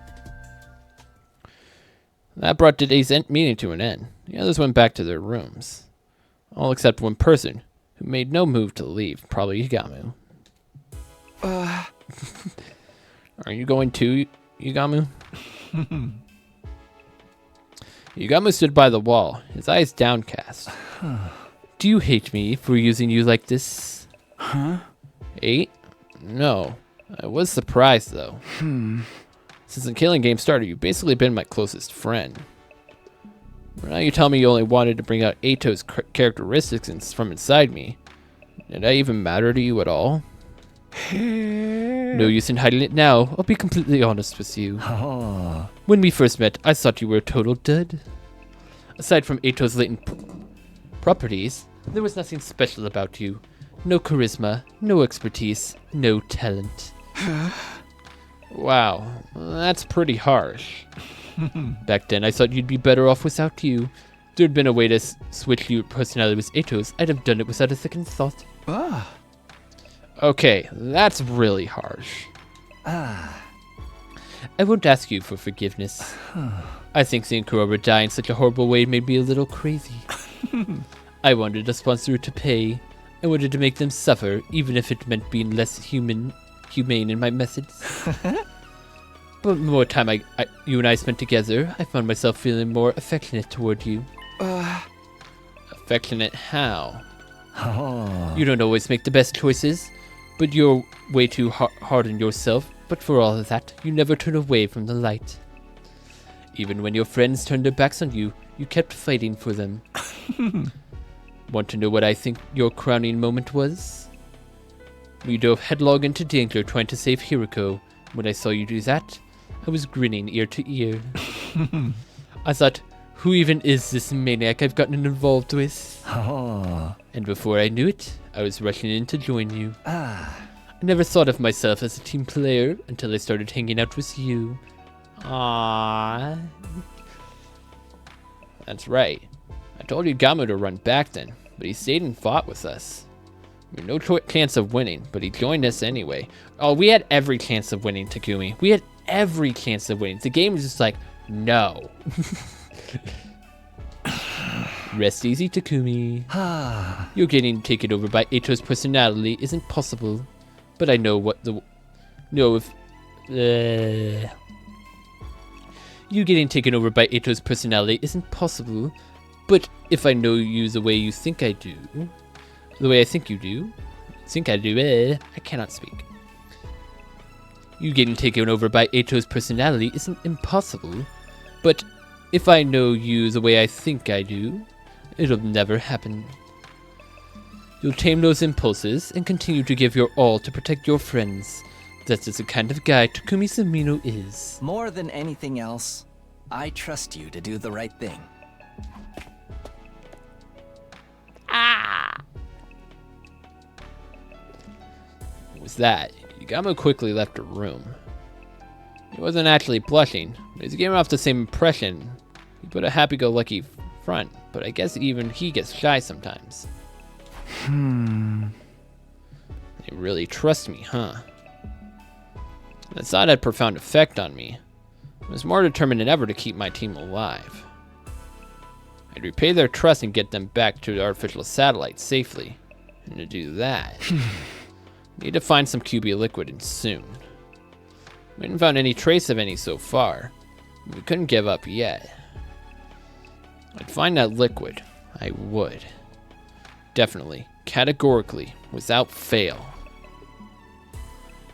That brought today's meeting to an end. The others went back to their rooms. All except one person, who made no move to leave, probably Yugamu. Are you going too, Yugamu? Yugamu stood by the wall, his eyes downcast. Do you hate me for using you like this? 8? No. I was surprised, though. Since the killing game started, you've basically been my closest friend. Now you tell me you only wanted to bring out Ato's characteristics from inside me. Did I even matter to you at all? No use in hiding it now. I'll be completely honest with you. When we first met, I thought you were a total dud. Aside from Ato's latent properties, there was nothing special about you. no charisma, no expertise, no talent. Wow, that's pretty harsh. Back then, I thought you'd be better off without you. If there'd been a way to switch your personality with Ato's, I'd have done it without a second thought. Okay, that's really harsh. I won't ask you for forgiveness. I think seeing Kurora die in such a horrible way made me a little crazy. I wanted a sponsor to pay. I wanted to make them suffer, even if it meant being less humane in my methods. But the more time you and I spent together, I found myself feeling more affectionate toward you. Affectionate how? You don't always make the best choices, but you're way too hard on yourself. But for all of that, you never turn away from the light. Even when your friends turned their backs on you, you kept fighting for them. Want to know what I think your crowning moment was? You dove headlong into danger trying to save Hiroko. When I saw you do that, I was grinning ear to ear. I thought, who even is this maniac I've gotten involved with? And before I knew it, I was rushing in to join you. I never thought of myself as a team player until I started hanging out with you. Aww. That's right. I told Yagamo to run back then, but he stayed and fought with us. We had no chance of winning, but he joined us anyway. Oh, we had every chance of winning, Takumi. We had every chance of winning. The game was just like, no. Rest easy, Takumi. You're getting taken over by Ato's personality isn't possible. But I know what the... No, if... You getting taken over by Ato's personality isn't possible. But if I know you the way you think I do... The way I think you do... I cannot speak. You getting taken over by Ato's personality isn't impossible. But if I know you the way I think I do, it'll never happen. You'll tame those impulses and continue to give your all to protect your friends. That's just the kind of guy Takumi Sumino is. More than anything else, I trust you to do the right thing. What was that? Yagamo quickly left the room. He wasn't actually blushing, but he's giving off the same impression. He put a happy-go-lucky front, but I guess even he gets shy sometimes. They really trust me, huh? That thought had a profound effect on me. I was more determined than ever to keep my team alive. I'd repay their trust and get them back to the artificial satellite safely. And to do that, need to find some QB liquid and soon. We hadn't found any trace of any so far. We couldn't give up yet. I'd find that liquid. I would. Definitely, categorically, without fail.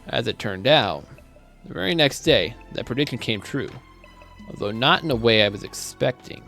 As it turned out, the very next day, that prediction came true, although not in the way I was expecting.